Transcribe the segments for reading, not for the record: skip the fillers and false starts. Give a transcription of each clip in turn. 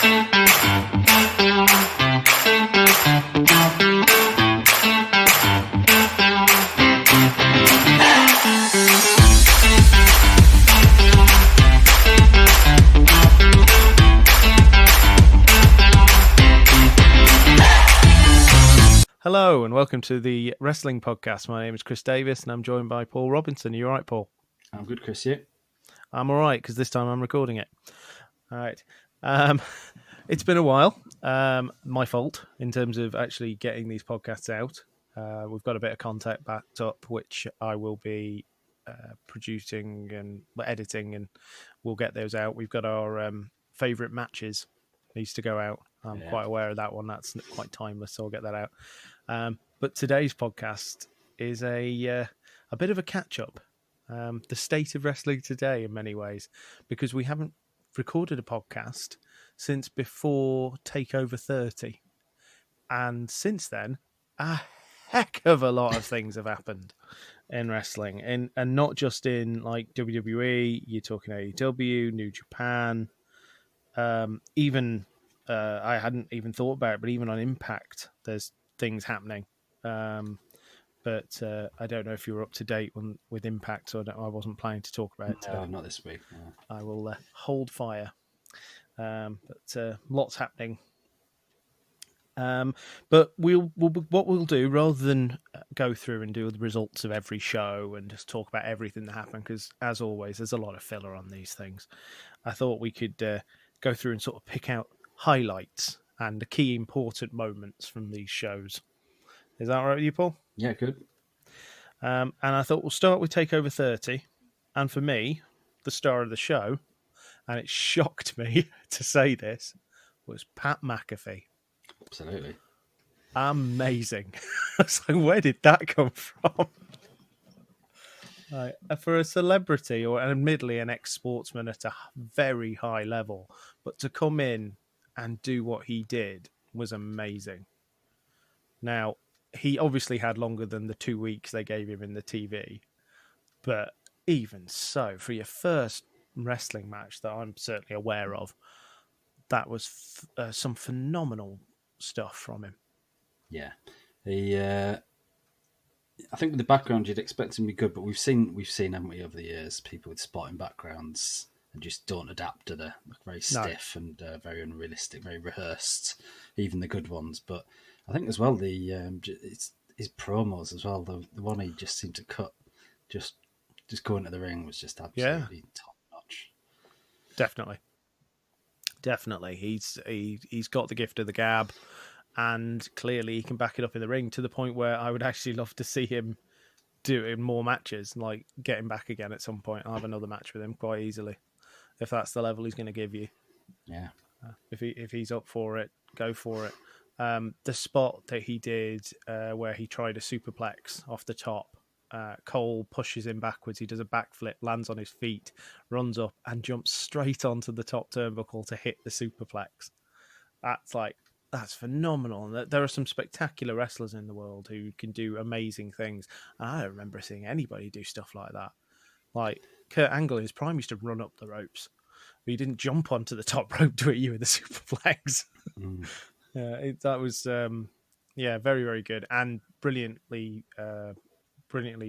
Hello and welcome to the Wrestling Podcast. My name is Chris Davis and I'm joined by Paul Robinson. Are you all right, Paul? I'm good, Chris. You? I'm all right because this time I'm recording it. All right. It's been a while. My fault in terms of actually getting these podcasts out. We've got a bit of content backed up, which I will be producing and editing, and we'll get those out. We've got our favourite matches needs to go out. I'm quite aware of that one. That's quite timeless, so I'll get that out. But today's podcast is a bit of a catch-up. The state of wrestling today in many ways, because we haven't recorded a podcast since before Takeover 30. And since then, a heck of a lot of things have happened in wrestling. And not just in like WWE, you're talking AEW, New Japan, even... I hadn't even thought about it, but even on Impact, there's things happening. But I don't know if you were up to date with Impact, so I wasn't planning to talk about it today. No, not this week. No. I will hold fire. But lots happening. But what we'll do, rather than go through and do the results of every show and just talk about everything that happened, because as always, there's a lot of filler on these things, I thought we could go through and sort of pick out highlights and the key important moments from these shows. Is that all right with you, Paul? Yeah, good. And I thought we'll start with Takeover 30. And for me, the star of the show, and it shocked me to say this, was Pat McAfee. Absolutely. Amazing. I was like, where did that come from? Right. For a celebrity, or admittedly an ex-sportsman at a very high level, but to come in and do what he did was amazing. Now, he obviously had longer than the 2 weeks they gave him in the TV, but even so, for your first wrestling match that I'm certainly aware of, that was some phenomenal stuff from him. Yeah, I think with the background you'd expect him to be good, but we've seen, haven't we, over the years, people with sporting backgrounds and just don't adapt to the very stiff and very unrealistic, very rehearsed, even the good ones. But I think as well his promos as well. The one he just seemed to cut, just going to the ring was just absolutely top notch. Definitely, he's got the gift of the gab, and clearly he can back it up in the ring to the point where I would actually love to see him doing more matches, like get him back again at some point. I'll have another match with him quite easily. If that's the level he's going to give you. Yeah. If he's up for it, go for it. The spot that he did where he tried a superplex off the top, Cole pushes him backwards. He does a backflip, lands on his feet, runs up and jumps straight onto the top turnbuckle to hit the superplex. That's phenomenal. There are some spectacular wrestlers in the world who can do amazing things. And I don't remember seeing anybody do stuff like that. Like Kurt Angle in his prime used to run up the ropes. But he didn't jump onto the top rope to hit you with a superplex. That was, very, very good. And brilliantly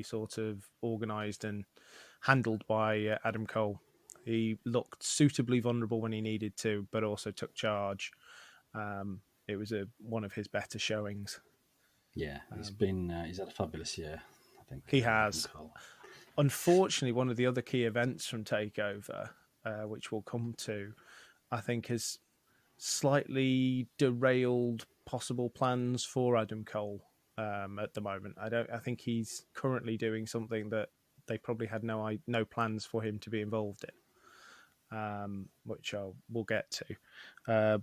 sort of organised and handled by Adam Cole. He looked suitably vulnerable when he needed to, but also took charge. It was one of his better showings. Yeah, he's had a fabulous year, I think. He has. Unfortunately, one of the other key events from TakeOver, which we'll come to, I think has slightly derailed possible plans for Adam Cole at the moment. I think he's currently doing something that they probably had no plans for him to be involved in, which we'll get to.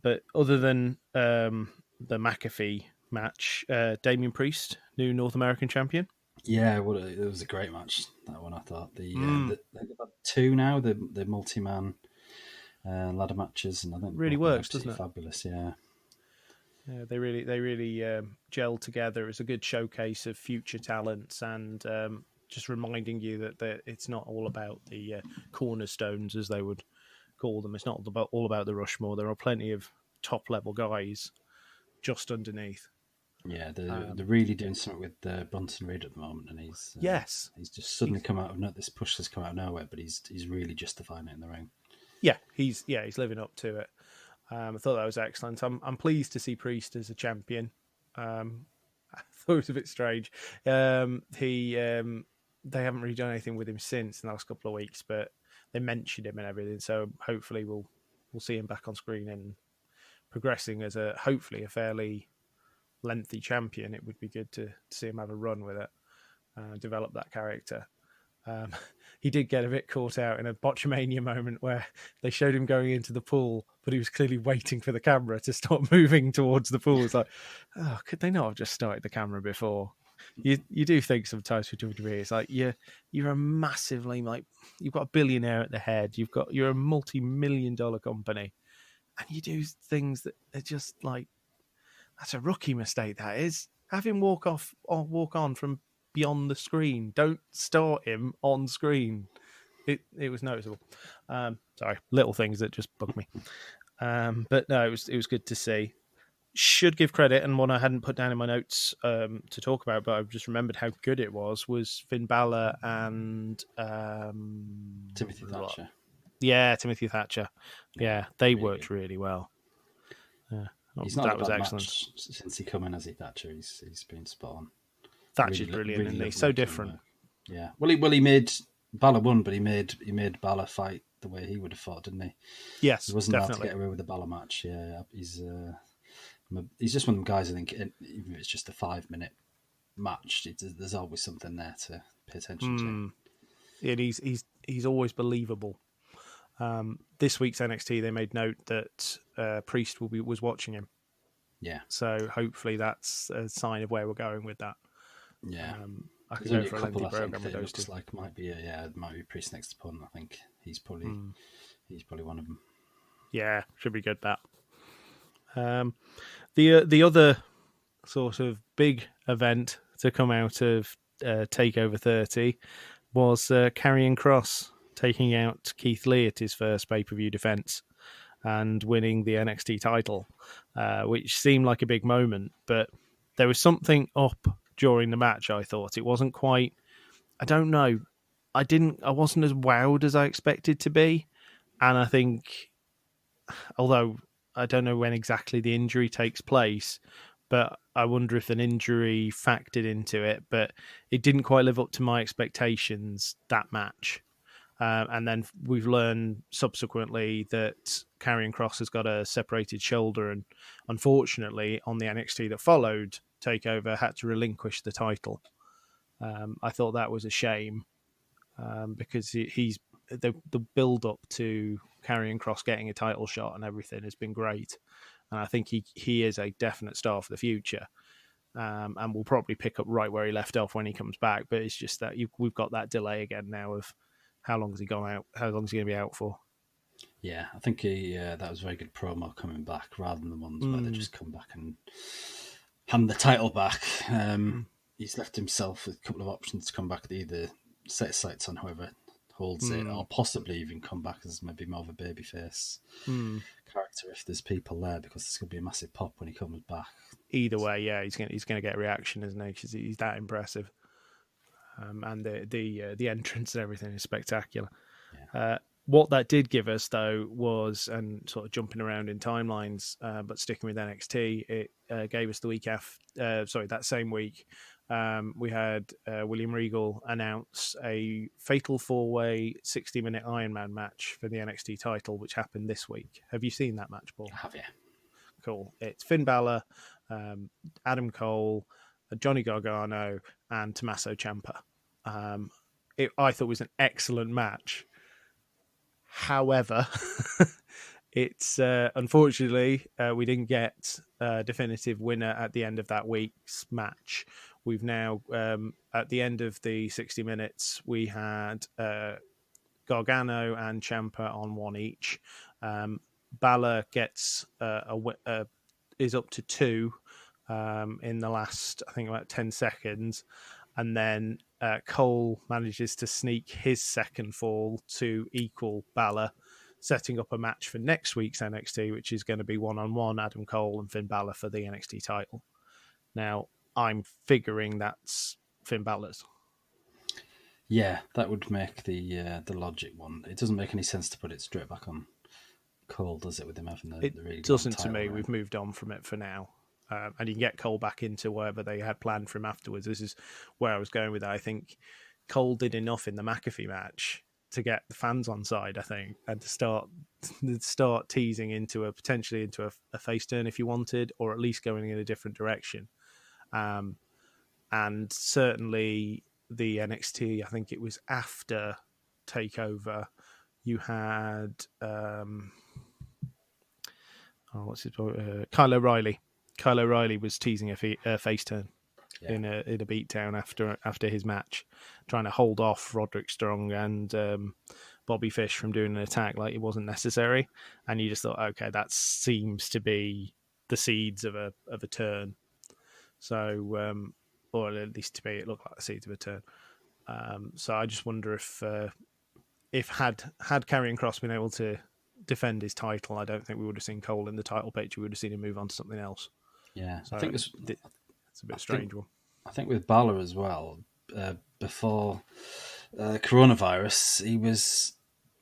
But other than the McAfee match, Damien Priest, new North American champion. Yeah, it was a great match, that one, I thought. They've had two now, the multi-man ladder matches, and I think really works, doesn't it? Fabulous, yeah. Yeah, they really gelled together. It was a good showcase of future talents, and just reminding you that it's not all about the cornerstones, as they would call them. It's not all about the Rushmore. There are plenty of top level guys just underneath. Yeah, they're really doing something with Bronson Reed at the moment, and he's just suddenly come out of this push has come out of nowhere, but he's really justifying it in the ring. Yeah, he's living up to it. I thought that was excellent. I'm pleased to see Priest as a champion. I thought it was a bit strange. They haven't really done anything with him since in the last couple of weeks, but they mentioned him and everything. So hopefully we'll see him back on screen and progressing as hopefully a fairly lengthy champion. It would be good to see him have a run with it, develop that character. He did get a bit caught out in a Botchamania moment where they showed him going into the pool, but he was clearly waiting for the camera to stop moving towards the pool. It's like, oh, could they not have just started the camera before? You do think sometimes with WWE, it's like you're a massively, like, you've got a billionaire at the head, you're a multi-million-dollar company, and you do things that are just like, that's a rookie mistake. That is, have him walk on from beyond the screen. Don't start him on screen. It was noticeable. Sorry, little things that just bug me. But no, it was good to see. Should give credit, and one I hadn't put down in my notes to talk about, but I've just remembered how good it was Finn Balor and Timothy Thatcher. Yeah, Timothy Thatcher. Yeah, they really worked good. really well. Yeah, he's not that was excellent. Since he come in as Thatcher, he's been spot on. Thatcher's really brilliant, and he's so different. Yeah. Well, he made Balor won, but he made Balor fight the way he would have fought, didn't he? Yes, he wasn't definitely allowed to get away with the Balor match. Yeah, he's just one of them guys. I think even if it's just a 5-minute match, there's always something there to pay attention to. And he's always believable. This week's NXT, they made note that Priest was watching him. Yeah. So hopefully that's a sign of where we're going with that. Yeah. I could go for a lengthy program with those two. Like might be Priest's next opponent. I think he's probably one of them. Yeah, should be good. That. The other sort of big event to come out of Takeover 30 was Karrion Kross taking out Keith Lee at his first pay-per-view defense and winning the NXT title, which seemed like a big moment, but there was something up during the match. I thought it wasn't quite, I don't know, I wasn't as wowed as I expected to be, and I think, although I don't know when exactly the injury takes place, but I wonder if an injury factored into it, but it didn't quite live up to my expectations, that match. And then we've learned subsequently that Karrion Kross has got a separated shoulder, and unfortunately on the NXT that followed Takeover had to relinquish the title. I thought that was a shame because the build up to Karrion Kross getting a title shot and everything has been great, and I think he is a definite star for the future. And we'll probably pick up right where he left off when he comes back, but it's just that we've got that delay again now of how long has he gone out? How long is he going to be out for? Yeah, I think that was a very good promo coming back rather than the ones where they just come back and hand the title back. He's left himself with a couple of options to come back, either set his sights on whoever holds it, or possibly even come back as maybe more of a babyface character if there's people there, because there's going to be a massive pop when he comes back. Either way, yeah, he's going to get a reaction, isn't he? Because he's that impressive. And the entrance and everything is spectacular. Yeah. What that did give us, though, was, and sort of jumping around in timelines, but sticking with NXT, it gave us the week that same week, we had William Regal announce a fatal 4-way 60-minute Ironman match for the NXT title, which happened this week. Have you seen that match, Paul? I have, yeah. Cool. It's Finn Balor, Adam Cole, Johnny Gargano, and Tommaso Ciampa. I thought it was an excellent match. However, it's unfortunately we didn't get a definitive winner at the end of that week's match. We've now at the end of the 60 minutes we had Gargano and Ciampa on one each. Balor gets is up to 2 in the last, I think, about 10 seconds. And then Cole manages to sneak his second fall to equal Balor. setting up a match for next week's NXT, which is going to be 1-on-1 Adam Cole and Finn Balor for the NXT title. Now, I'm figuring that's Finn Balor's. Yeah, that would make the logic one. It doesn't make any sense to put it straight back on Cole, does it, with him having the really doesn't to title me. reign? We've moved on from it for now. And you can get Cole back into wherever they had planned for him afterwards. This is where I was going with that. I think Cole did enough in the McAfee match to get the fans on side, I think, and to start teasing into potentially into a face turn if you wanted, or at least going in a different direction. And certainly the NXT, I think it was after Takeover, you had Kyle O'Reilly. Kyle O'Reilly was teasing a face turn in a beatdown after his match, trying to hold off Roderick Strong and Bobby Fish from doing an attack like it wasn't necessary. And you just thought, okay, that seems to be the seeds of a turn. So, or at least to me, it looked like the seeds of a turn. So I just wonder if had Karrion Kross been able to defend his title, I don't think we would have seen Cole in the title picture. We would have seen him move on to something else. Yeah, so I think it's a bit strange one. I think with Balor as well, before coronavirus, he was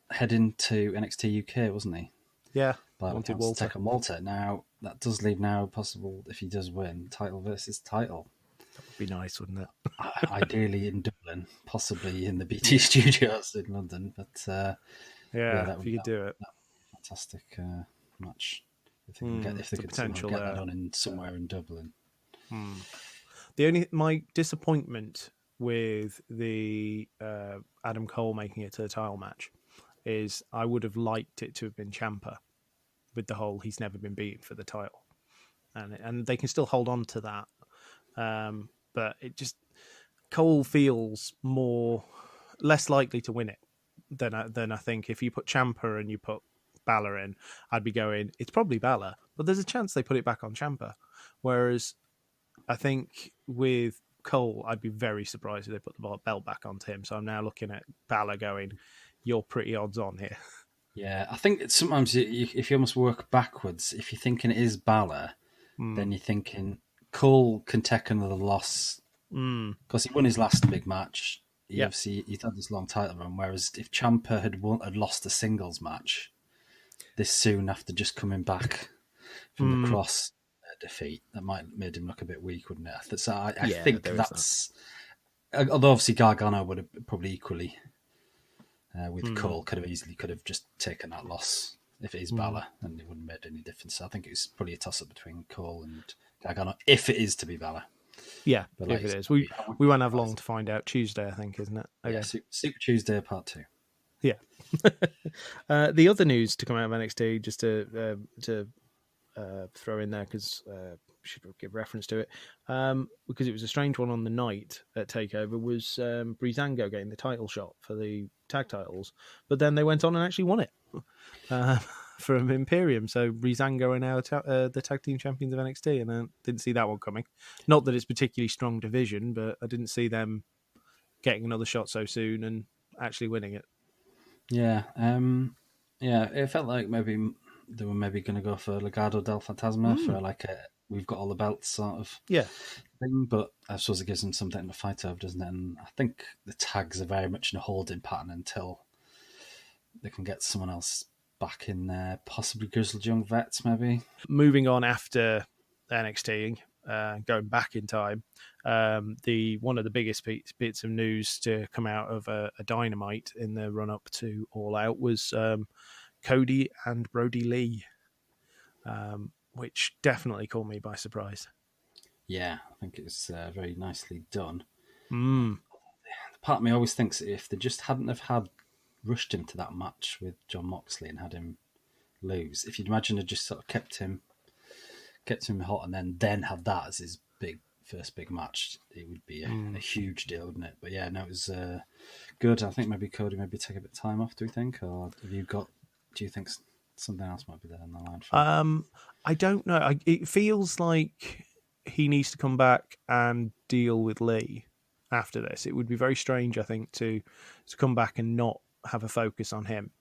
heading to NXT UK, wasn't he? Yeah, wanted Walter. To take on Walter. Now, that does leave now possible, if he does win, title versus title. That would be nice, wouldn't it? Ideally in Dublin, possibly in the BT studios in London. But if you could do it. Fantastic match. If they could get that on somewhere in Dublin. My disappointment with the Adam Cole making it to the title match is I would have liked it to have been Ciampa, with the whole he's never been beaten for the title, and they can still hold on to that, but it just Cole feels less likely to win it than I think if you put Ciampa and you put Balor in, I'd be going, it's probably Balor, but there's a chance they put it back on Ciampa. Whereas I think with Cole, I'd be very surprised if they put the belt back onto him. So I'm now looking at Balor going, you're pretty odds on here. Yeah, I think sometimes if you almost work backwards, if you're thinking it is Balor, then you're thinking Cole can take another loss because he won his last big match. He'd had this long title run, whereas if Ciampa had lost a singles match this soon after just coming back from the Cross defeat, that might have made him look a bit weak, wouldn't it? So I think that's... Although obviously Gargano would have probably equally, with Cole, could have just taken that loss if it is Balor, and it wouldn't have made any difference. So I think it was probably a toss-up between Cole and Gargano, if it is to be Balor. Yeah, if it is. We won't have long to find out. Tuesday, I think, isn't it? Okay. Yeah, Super Tuesday Part 2. Yeah. The other news to come out of NXT, just to throw in there, because should give reference to it, because it was a strange one on the night at Takeover, was Breezango getting the title shot for the tag titles, but then they went on and actually won it from Imperium. So Breezango are now the tag team champions of NXT, and I didn't see that one coming. Not that it's particularly strong division, but I didn't see them getting another shot so soon and actually winning it. Yeah, it felt like maybe they were maybe going to go for Legado del Fantasma for like a we've got all the belts sort of thing, but I suppose it gives them something to fight over, doesn't it? And I think the tags are very much in a holding pattern until they can get someone else back in there, possibly Grizzled Young Vets, maybe. Moving on after NXT, going back in time, one of the biggest bits of news to come out of a Dynamite in the run-up to All Out was Cody and Brody Lee, which definitely caught me by surprise. Yeah, I think it's very nicely done. The part of me always thinks if they just hadn't have rushed him to that match with John Moxley and had him lose, if you'd imagine had just sort of kept him hot and then had that as his first big match, it would be a huge deal, wouldn't it? But yeah, no, it was good. I think maybe Cody take a bit of time off, do we think? Or do you think something else might be there in the line for him? I don't know. It feels like he needs to come back and deal with Lee after this. It would be very strange, I think, to come back and not have a focus on him.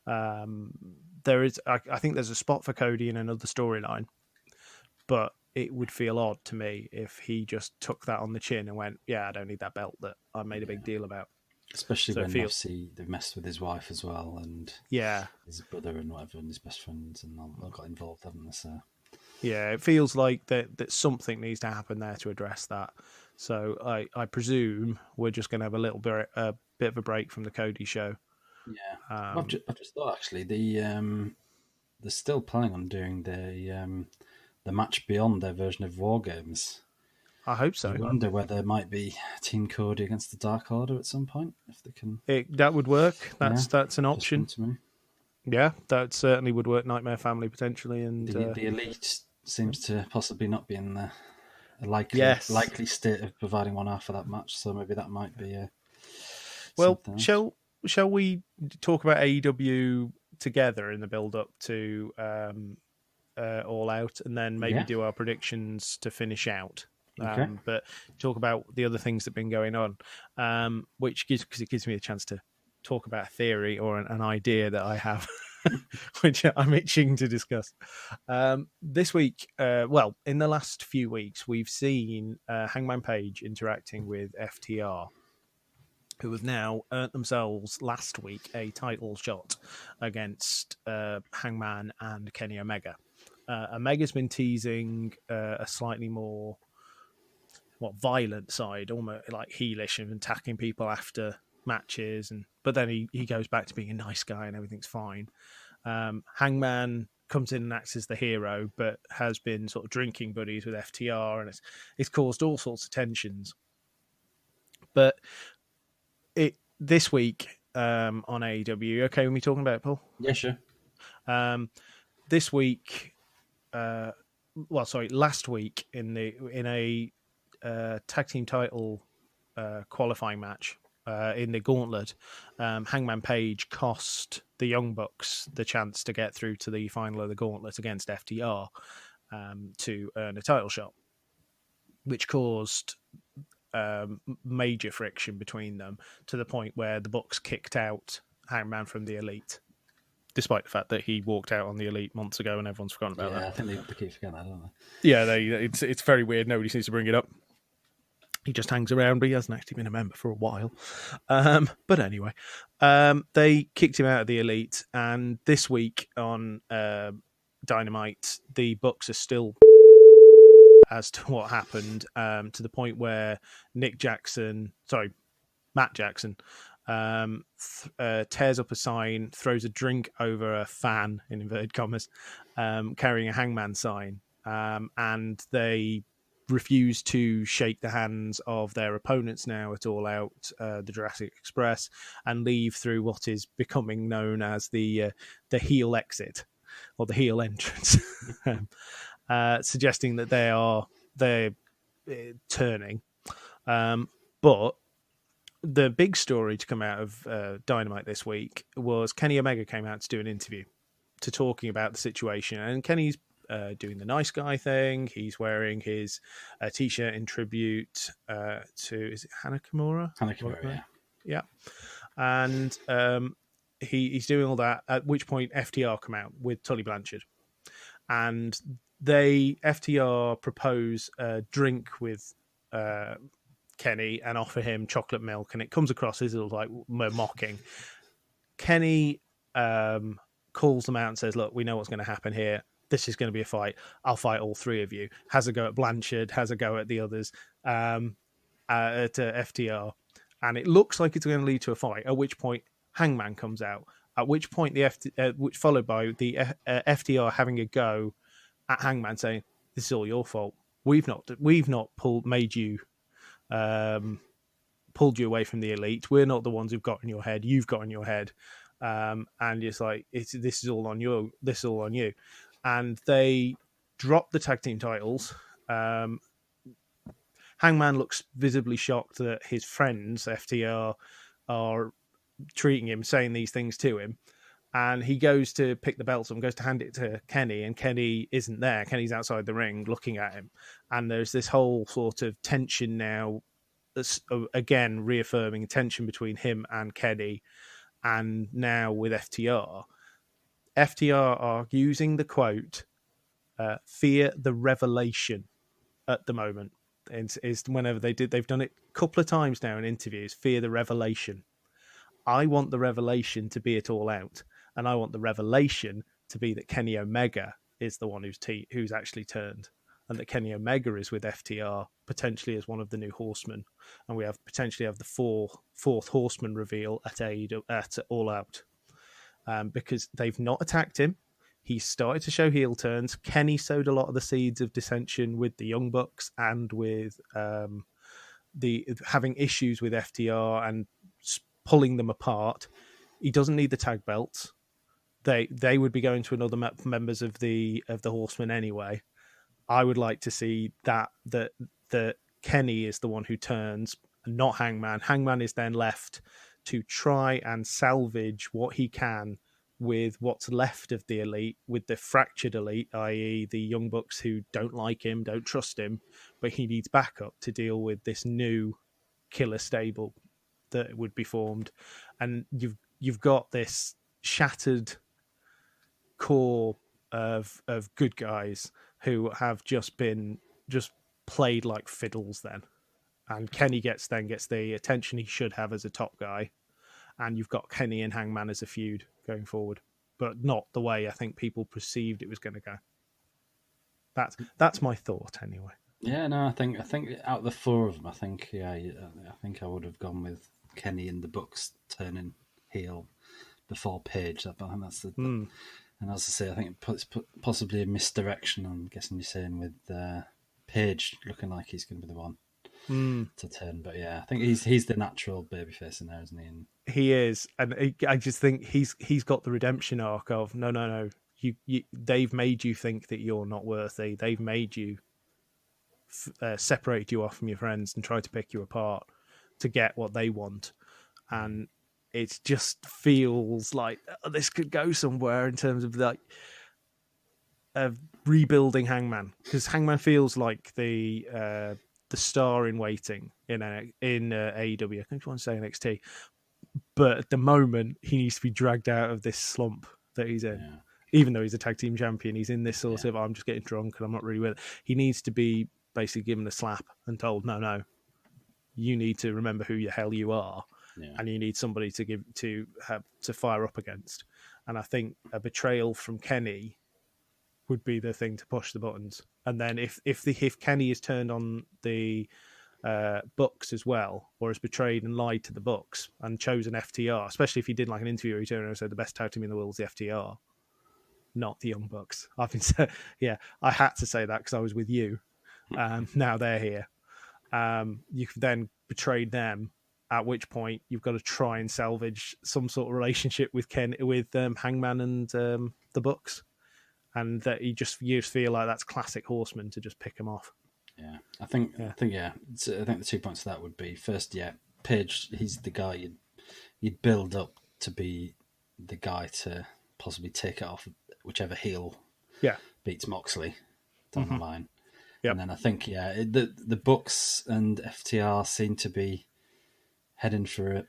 There is, I think, there's a spot for Cody in another storyline, but it would feel odd to me if he just took that on the chin and went, "Yeah, I don't need that belt that I made a big deal about." Especially when obviously they've messed with his wife as well, and his brother and whatever, and his best friends, and all got involved, haven't they? So yeah, it feels like that something needs to happen there to address that. So I presume we're just going to have a bit of a break from the Cody show. Yeah, I've just thought actually they're still planning on doing the match beyond their version of War Games. I hope so. I wonder whether there might be Team Cody against the Dark Order at some point, if they can. That would work. That's an option. Yeah, that certainly would work. Nightmare Family potentially, and the Elite seems to possibly not be in the likely state of providing one half for that match. So maybe that might be. Well, shall we talk about AEW together in the build up to All Out, and then maybe do our predictions to finish out? Okay. But talk about the other things that have been going on, because it gives me a chance to talk about a theory or an idea that I have, which I'm itching to discuss. This week, in the last few weeks, we've seen Hangman Page interacting with FTR, who have now earned themselves last week a title shot against Hangman and Kenny Omega. Omega's been teasing a slightly more violent side, almost like heelish, and attacking people after matches, but then he goes back to being a nice guy and everything's fine. Hangman comes in and acts as the hero, but has been sort of drinking buddies with FTR, and it's caused all sorts of tensions. But this week on AEW, okay when we talking about it, Paul? Yeah, sure. This week, last week in a tag team title qualifying match in the gauntlet, Hangman Page cost the Young Bucks the chance to get through to the final of the gauntlet against FTR to earn a title shot, which caused major friction between them, to the point where the Bucks kicked out Hangman from the Elite, despite the fact that he walked out on the Elite months ago and everyone's forgotten about that. I think they keep forgetting that, don't they? Yeah, it's very weird. Nobody seems to bring it up. He just hangs around, but he hasn't actually been a member for a while. But anyway, they kicked him out of the Elite, and this week on Dynamite, the Bucks are still as to what happened, to the point where Matt Jackson, tears up a sign, throws a drink over a fan, in inverted commas, carrying a Hangman sign, and they refuse to shake the hands of their opponents now at All Out, the Jurassic Express, and leave through what is becoming known as the heel exit, or the heel entrance, suggesting that they're turning. But the big story to come out of Dynamite this week was Kenny Omega came out to do an interview to talking about the situation, and Kenny's doing the nice guy thing. He's wearing his t-shirt in tribute to, is it Hana Kimura? Hana Kimura, yeah. And he's doing all that, at which point FTR come out with Tully Blanchard. And FTR propose a drink with Kenny and offer him chocolate milk, and it comes across as like mocking. Kenny calls them out and says, "Look, we know what's going to happen here. This is going to be a fight. I'll fight all three of you." Has a go at Blanchard, has a go at the others, at FTR, and it looks like it's going to lead to a fight. At which point, Hangman comes out. At which point, which followed by the FTR having a go at Hangman, saying, "This is all your fault. We've not pulled you away from the Elite. We're not the ones who've got in your head. You've got in your head." And it's like, this is all on you. This is all on you. And they drop the tag team titles. Hangman looks visibly shocked that his friends, FTR, are treating him, saying these things to him. And he goes to pick the belts and goes to hand it to Kenny, and Kenny isn't there. Kenny's outside the ring looking at him. And there's this whole sort of tension now, again, reaffirming tension between him and Kenny, and now with FTR. FTR are using the quote, fear the revelation at the moment. Is whenever they've done it a couple of times now in interviews, fear the revelation. I want the revelation to be it all out. And I want the revelation to be that Kenny Omega is the one who's actually turned. And that Kenny Omega is with FTR, potentially as one of the new horsemen. And we potentially have the fourth horseman reveal at All Out. Because they've not attacked him. He's started to show heel turns. Kenny sowed a lot of the seeds of dissension with the Young Bucks and with the having issues with FTR and pulling them apart. He doesn't need the tag belts. They would be going to another members of the Horsemen anyway. I would like to see that Kenny is the one who turns, not Hangman. Hangman is then left to try and salvage what he can with what's left of the Elite, with the fractured Elite, i.e. the Young Bucks who don't like him, don't trust him, but he needs backup to deal with this new killer stable that would be formed. And you've got this shattered core of good guys who have just played like fiddles then. And Kenny gets the attention he should have as a top guy. And you've got Kenny and Hangman as a feud going forward, but not the way I think people perceived it was going to go. That's my thought anyway. Yeah, no, I think out of the four of them, I think I would have gone with Kenny and the Bucks turning heel before Page. I think that's the. And as I say, I think it's possibly a misdirection. I'm guessing you're saying with Page looking like he's going to be the one to turn, but yeah, I think he's the natural babyface in there, isn't he? And he is, and I just think he's got the redemption arc of no. You they've made you think that you're not worthy. They've made you separate you off from your friends and try to pick you apart to get what they want, and it just feels like this could go somewhere in terms of like rebuilding Hangman, because Hangman feels like the star in waiting in AEW. I think you want to say NXT, but at the moment he needs to be dragged out of this slump that he's in. Yeah. Even though he's a tag team champion, he's in this sort of I'm just getting drunk and I'm not really with it. He needs to be basically given a slap and told, no, you need to remember who the hell you are, and you need somebody to fire up against. And I think a betrayal from Kenny would be the thing to push the buttons. And then if Kenny is turned on the Bucks as well, or has betrayed and lied to the Bucks and chosen FTR, especially if he did like an interview where he turned around and said the best tag team in the world is the FTR, not the Young Bucks. I had to say that because I was with you. Now they're here. You can then betray them, at which point you've got to try and salvage some sort of relationship with Hangman and the Bucks. And that you just feel like that's classic Horseman to just pick them off. Yeah, I think the 2 points to that would be first, Page. He's the guy you'd build up to be the guy to possibly take it off whichever heel beats Moxley down the line. Yep. And then I think the Bucks and FTR seem to be heading for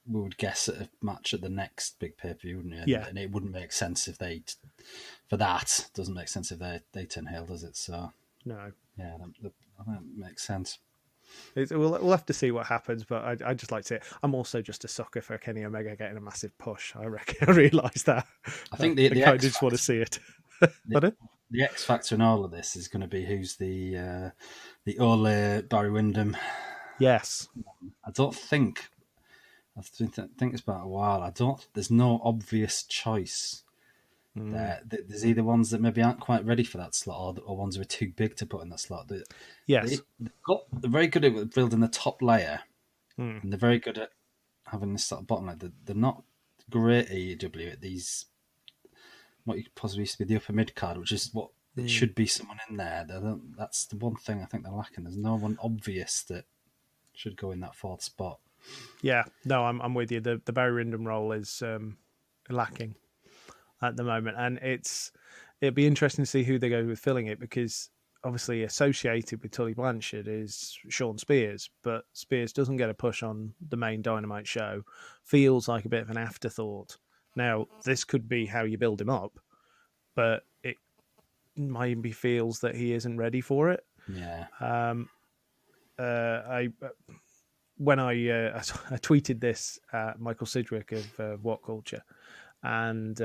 we would guess a match at the next big pay-per-view, wouldn't it? Yeah. And it wouldn't make sense if doesn't make sense if they turn heel, does it? So no. Yeah, that makes sense. We'll have to see what happens, but I just like to see it. I'm also just a sucker for Kenny Omega getting a massive push. I reckon I realise that. I think I just want to see it. The X factor in all of this is going to be who's the Ole Barry Windham. Yes. I think it's been a while. There's no obvious choice there. There's either ones that maybe aren't quite ready for that slot, or ones who are too big to put in that slot. Yes. They're very good at building the top layer, and they're very good at having this sort of bottom layer. They're not great AEW at these, what you could possibly used to be the upper mid card, which is what it should be someone in there. That's the one thing I think they're lacking. There's no one obvious that should go in that fourth spot. Yeah, no, I'm with you. The Barry Windham role is lacking at the moment, and it'd be interesting to see who they go with filling it, because obviously associated with Tully Blanchard is Sean Spears, but Spears doesn't get a push on the main Dynamite show. Feels like a bit of an afterthought Now, this could be how you build him up, but it maybe feels that he isn't ready for it. Yeah. I tweeted this at Michael Sidgwick of What Culture, and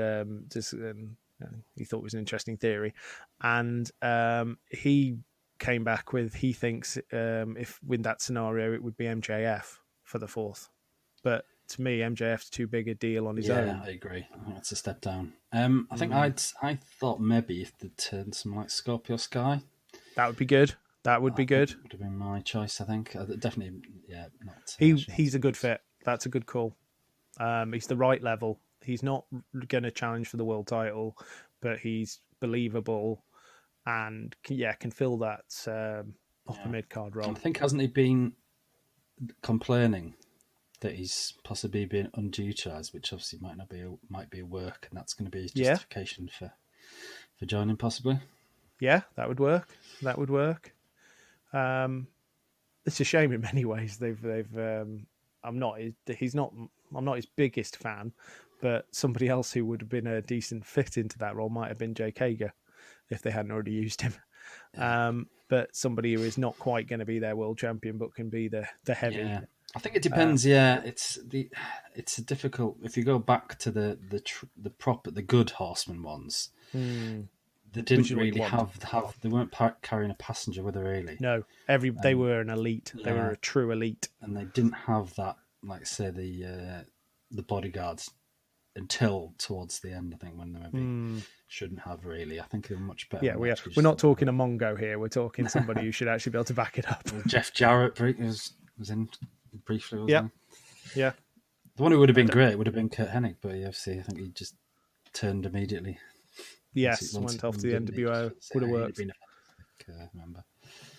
he thought it was an interesting theory, and he came back with he thinks if with that scenario it would be MJF for the 4th, but to me MJF's too big a deal on his own. Yeah, I agree. I think that's a step down. I think I thought maybe if they turned someone like Scorpio Sky, that would be good. That would be good. Would have been my choice, I think. Definitely, yeah. Not. He's a good fit. That's a good call. He's the right level. He's not going to challenge for the world title, but he's believable and can fill that upper mid card role. I think hasn't he been complaining that he's possibly been underutilized, which obviously might be a work, and that's going to be his justification for joining, possibly. Yeah, that would work. That would work. It's a shame in many ways. I'm not his biggest fan, but somebody else who would have been a decent fit into that role might have been Jake Hager if they hadn't already used him. But somebody who is not quite going to be their world champion, but can be the heavy. Yeah. I think it depends. It's a difficult. If you go back to the good Horseman ones. They didn't really have. They weren't carrying a passenger with her, really. No, they were an elite. They were a true elite, and they didn't have that. Like say the bodyguards until towards the end. I think when they maybe shouldn't have really. I think they were much better. Yeah, we're not talking a Mongo here. We're talking somebody who should actually be able to back it up. Jeff Jarrett was in briefly. Wasn't he? Yeah. The one who would have been great would have been Kurt Hennig, but obviously I think he just turned immediately. Yes, went off to the NWO. Would have worked. Member.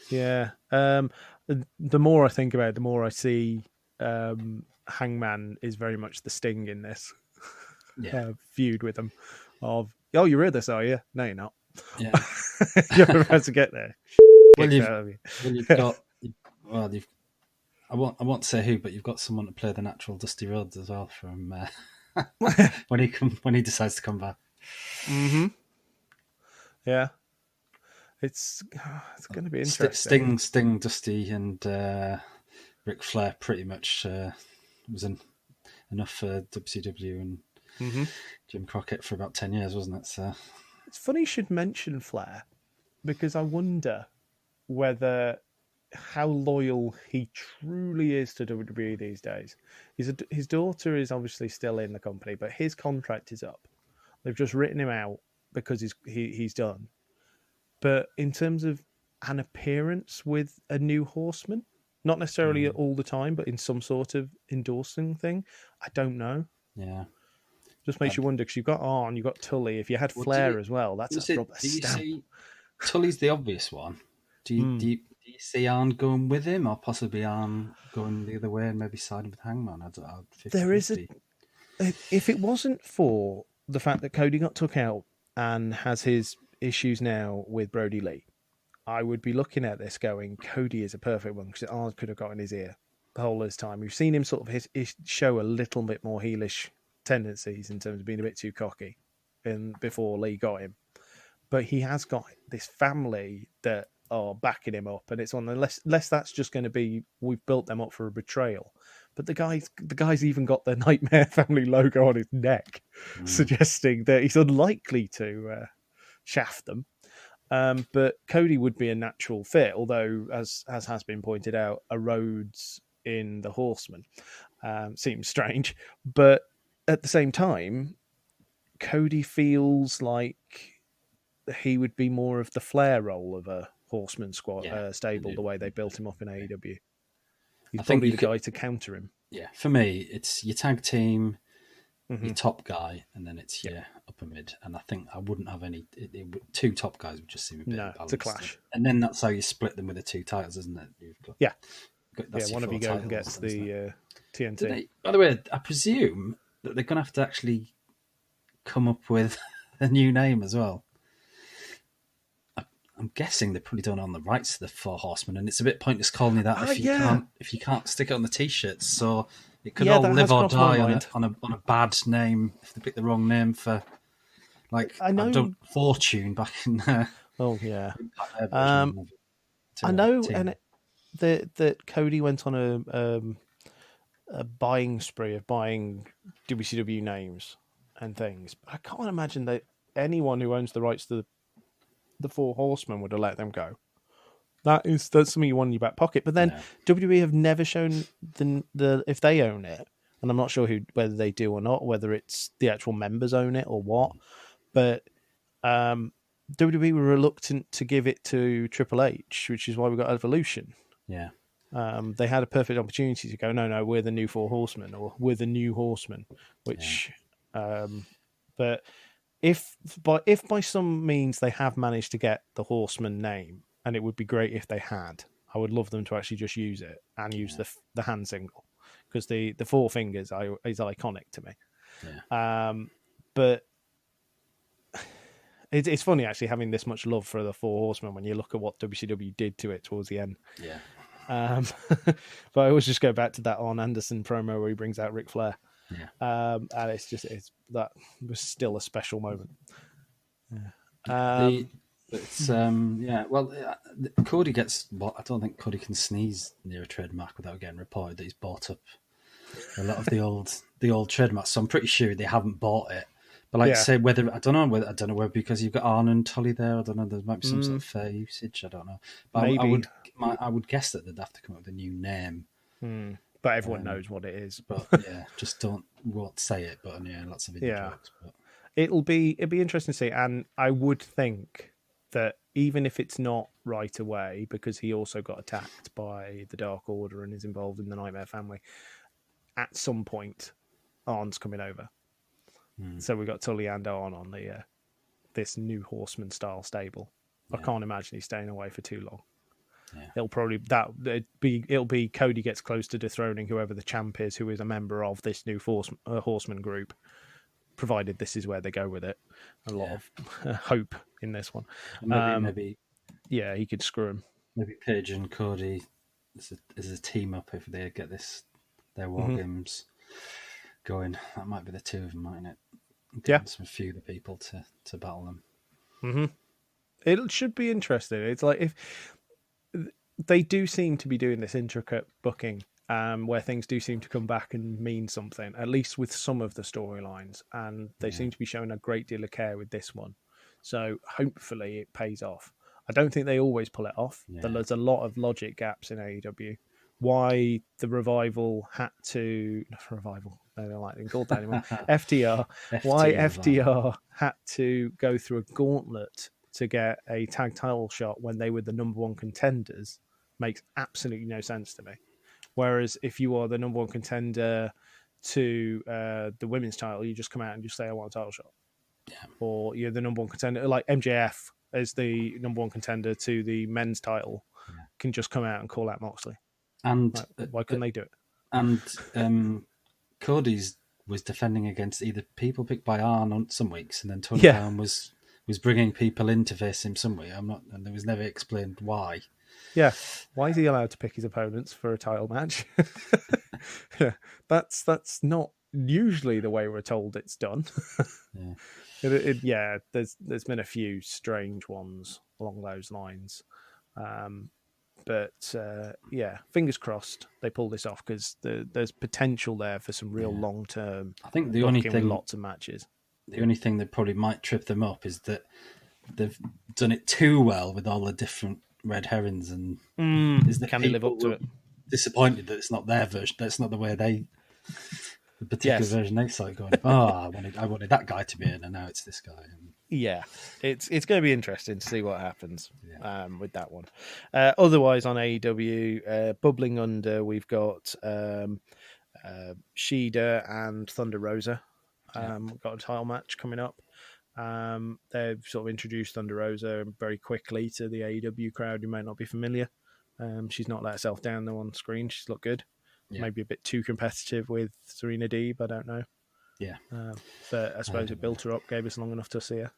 Yeah. The more I think about it, the more I see Hangman is very much the Sting in this feud with them. You read this, are you? No, you're not. Yeah. You're about to get there. You've got. I won't say who, but you've got someone to play the natural Dusty Rhodes as well from when he decides to come back. Mm-hmm. Yeah, it's going to be interesting. Sting, Dusty, and Ric Flair pretty much was enough for WCW and Jim Crockett for about 10 years, wasn't it? So it's funny you should mention Flair, because I wonder how loyal he truly is to WWE these days. His daughter is obviously still in the company, but his contract is up. They've just written him out because he's done. But in terms of an appearance with a new Horseman, not necessarily all the time, but in some sort of endorsing thing, I don't know. Yeah. Just makes you wonder, because you've got Arn, you've got Tully. If you had Flair as well, that's a proper stamp. Do you see Tully's the obvious one? Do you see Arn going with him, or possibly Arn going the other way and maybe siding with Hangman? There is if it wasn't for the fact that Cody got took out and has his issues now with Brody Lee, I would be looking at this going, Cody is a perfect one, because Arn could have got in his ear the whole of this time. We've seen him sort of show a little bit more heelish tendencies in terms of being a bit too cocky before Lee got him. But he has got this family that are backing him up, and it's on unless that's just going to be we've built them up for a betrayal. But the guy's even got the Nightmare Family logo on his neck, suggesting that he's unlikely to shaft them. But Cody would be a natural fit, although, as has been pointed out, a Rhodes in the Horseman seems strange. But at the same time, Cody feels like he would be more of the Flair role of a Horseman squad stable, the way they built him up in AEW. He's probably the guy to counter him. Yeah, for me, it's your tag team, your top guy, and then it's your upper mid. And I think I wouldn't have any... two top guys would just seem a bit balanced. It's a clash. And then that's how you split them with the two titles, isn't it? One of you goes and gets the TNT. By the way, I presume that they're going to have to actually come up with a new name as well. I'm guessing they probably don't own the rights to the Four Horsemen, and it's a bit pointless calling it that if you can't stick it on the t-shirts. So it could all that live has or crossed my die mind. on a bad name if they pick the wrong name for, like, I know. Fortune back in Oh yeah. their version of I know, team. that Cody went on a buying spree of buying WCW names and things. But I can't imagine that anyone who owns the rights to the Four Horsemen would have let them go. That's something you want in your back pocket. But then WWE have never shown the if they own it, and I'm not sure whether they do or not, whether it's the actual members own it or what. But WWE were reluctant to give it to Triple H, which is why we got Evolution. Yeah. They had a perfect opportunity to go, no, we're the new Four Horsemen, or we're the new Horsemen. Which, but if by some means they have managed to get the Horseman name, and it would be great if they had. I would love them to actually just use it and use the hand signal, because the four fingers is iconic to me. Yeah. But it's funny actually having this much love for the Four Horsemen when you look at what WCW did to it towards the end. Yeah. But I always just go back to that Arn Anderson promo where he brings out Ric Flair. Yeah. And that was still a special moment. Yeah. Well, Cody gets. I don't think Cody can sneeze near a trademark without getting reported that he's bought up a lot of the old trademarks. So I'm pretty sure they haven't bought it. But say whether I don't know because you've got Arn and Tully there. I don't know. There might be some sort of fair usage. I don't know. But maybe I would guess that they'd have to come up with a new name. But everyone knows what it is. But just won't say it. But lots of video jokes. But it'd be interesting to see, and I would think that even if it's not right away, because he also got attacked by the Dark Order and is involved in the Nightmare Family, at some point, Arn's coming over. So we got Tully and Arn on the this new Horseman style stable. I can't imagine he's staying away for too long. It'll be Cody gets close to dethroning whoever the champ is, who is a member of this new Horseman group, provided this is where they go with it. A lot of hope in this one. Maybe he could screw him. Maybe Paige and Cody is a team up if they get their war games going. That might be the two of them, mightn't it? Some few of the people to battle them. It should be interesting. It's like if they do seem to be doing this intricate booking, where things do seem to come back and mean something, at least with some of the storylines, and they seem to be showing a great deal of care with this one. So hopefully it pays off. I don't think they always pull it off. There's a lot of logic gaps in AEW. Why the revival had to revival? They don't like being called that anymore. FTR. Why FTR had to go through a gauntlet to get a tag title shot when they were the number one contenders makes absolutely no sense to me. Whereas if you are the number one contender to the women's title, you just come out and just say, I want a title shot. Or you're the number one contender, like MJF as the number one contender to the men's title, can just come out and call out Moxley. And why couldn't they do it? And Cody's was defending against either people picked by Arn on some weeks, and then Tony Khan was bringing people in to face him some week. And it was never explained why. Yeah, why is he allowed to pick his opponents for a title match? That's not usually the way we're told it's done. There's been a few strange ones along those lines. But fingers crossed they pull this off, because there's potential there for some real long-term. I think the only thing, lots of matches. The only thing that probably might trip them up is that they've done it too well with all the different red herrings, and can they live up to it? Disappointed that it's not their version. That's not the way the particular version they started going. I wanted that guy to be in, and now it's this guy. It's going to be interesting to see what happens with that one. Otherwise, on AEW, bubbling under, we've got Shida and Thunderosa. Got a title match coming up. They've sort of introduced Thunderosa very quickly to the AEW crowd who may not be familiar. She's not let herself down though on screen. She's looked good. Maybe a bit too competitive with Serena Deeb, I don't know. But I suppose it built her up, gave us long enough to see her.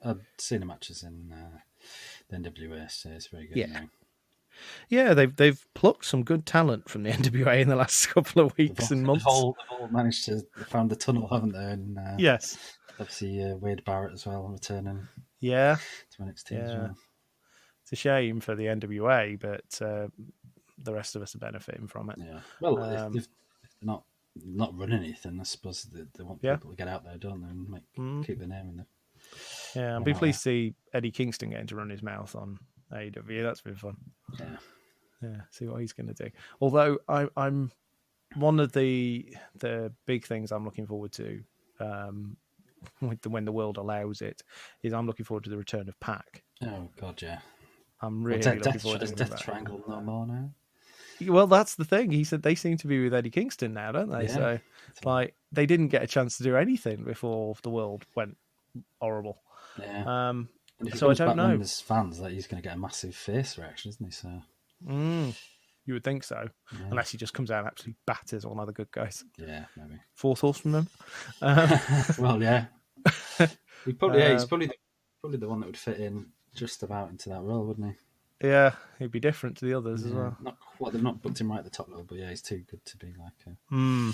I've seen the matches in the NWA, so it's very good. Yeah, they've plucked some good talent from the NWA in the last couple of weeks and months. They've all managed to find the tunnel, haven't they? And yes, obviously Wade Barrett as well returning. Yeah, to NXT as well. It's a shame for the NWA, but the rest of us are benefiting from it. Yeah. Well, if they're not running anything, I suppose they want people to get out there, don't they, and keep their name in there. Yeah, I'll be pleased to see Eddie Kingston getting to run his mouth on AEW. That's been fun. Yeah. See what he's going to do. Although I'm one of the big things I'm looking forward to, when the world allows it, is I'm looking forward to the return of Pac. Oh God, yeah. I'm really looking forward to it. Is Death Triangle no more now? Well, that's the thing. He said they seem to be with Eddie Kingston now, don't they? Yeah. So, they didn't get a chance to do anything before the world went horrible. Yeah. So I don't know. There's fans that he's going to get a massive face reaction, isn't he? So. You would think so, unless he just comes out and absolutely batters all other good guys. Yeah, maybe. Fourth Horseman. Well, yeah. He's probably the one that would fit in just about into that role, wouldn't he? Yeah, he'd be different to the others as well. They've not booked him right at the top level, but yeah, he's too good to be like.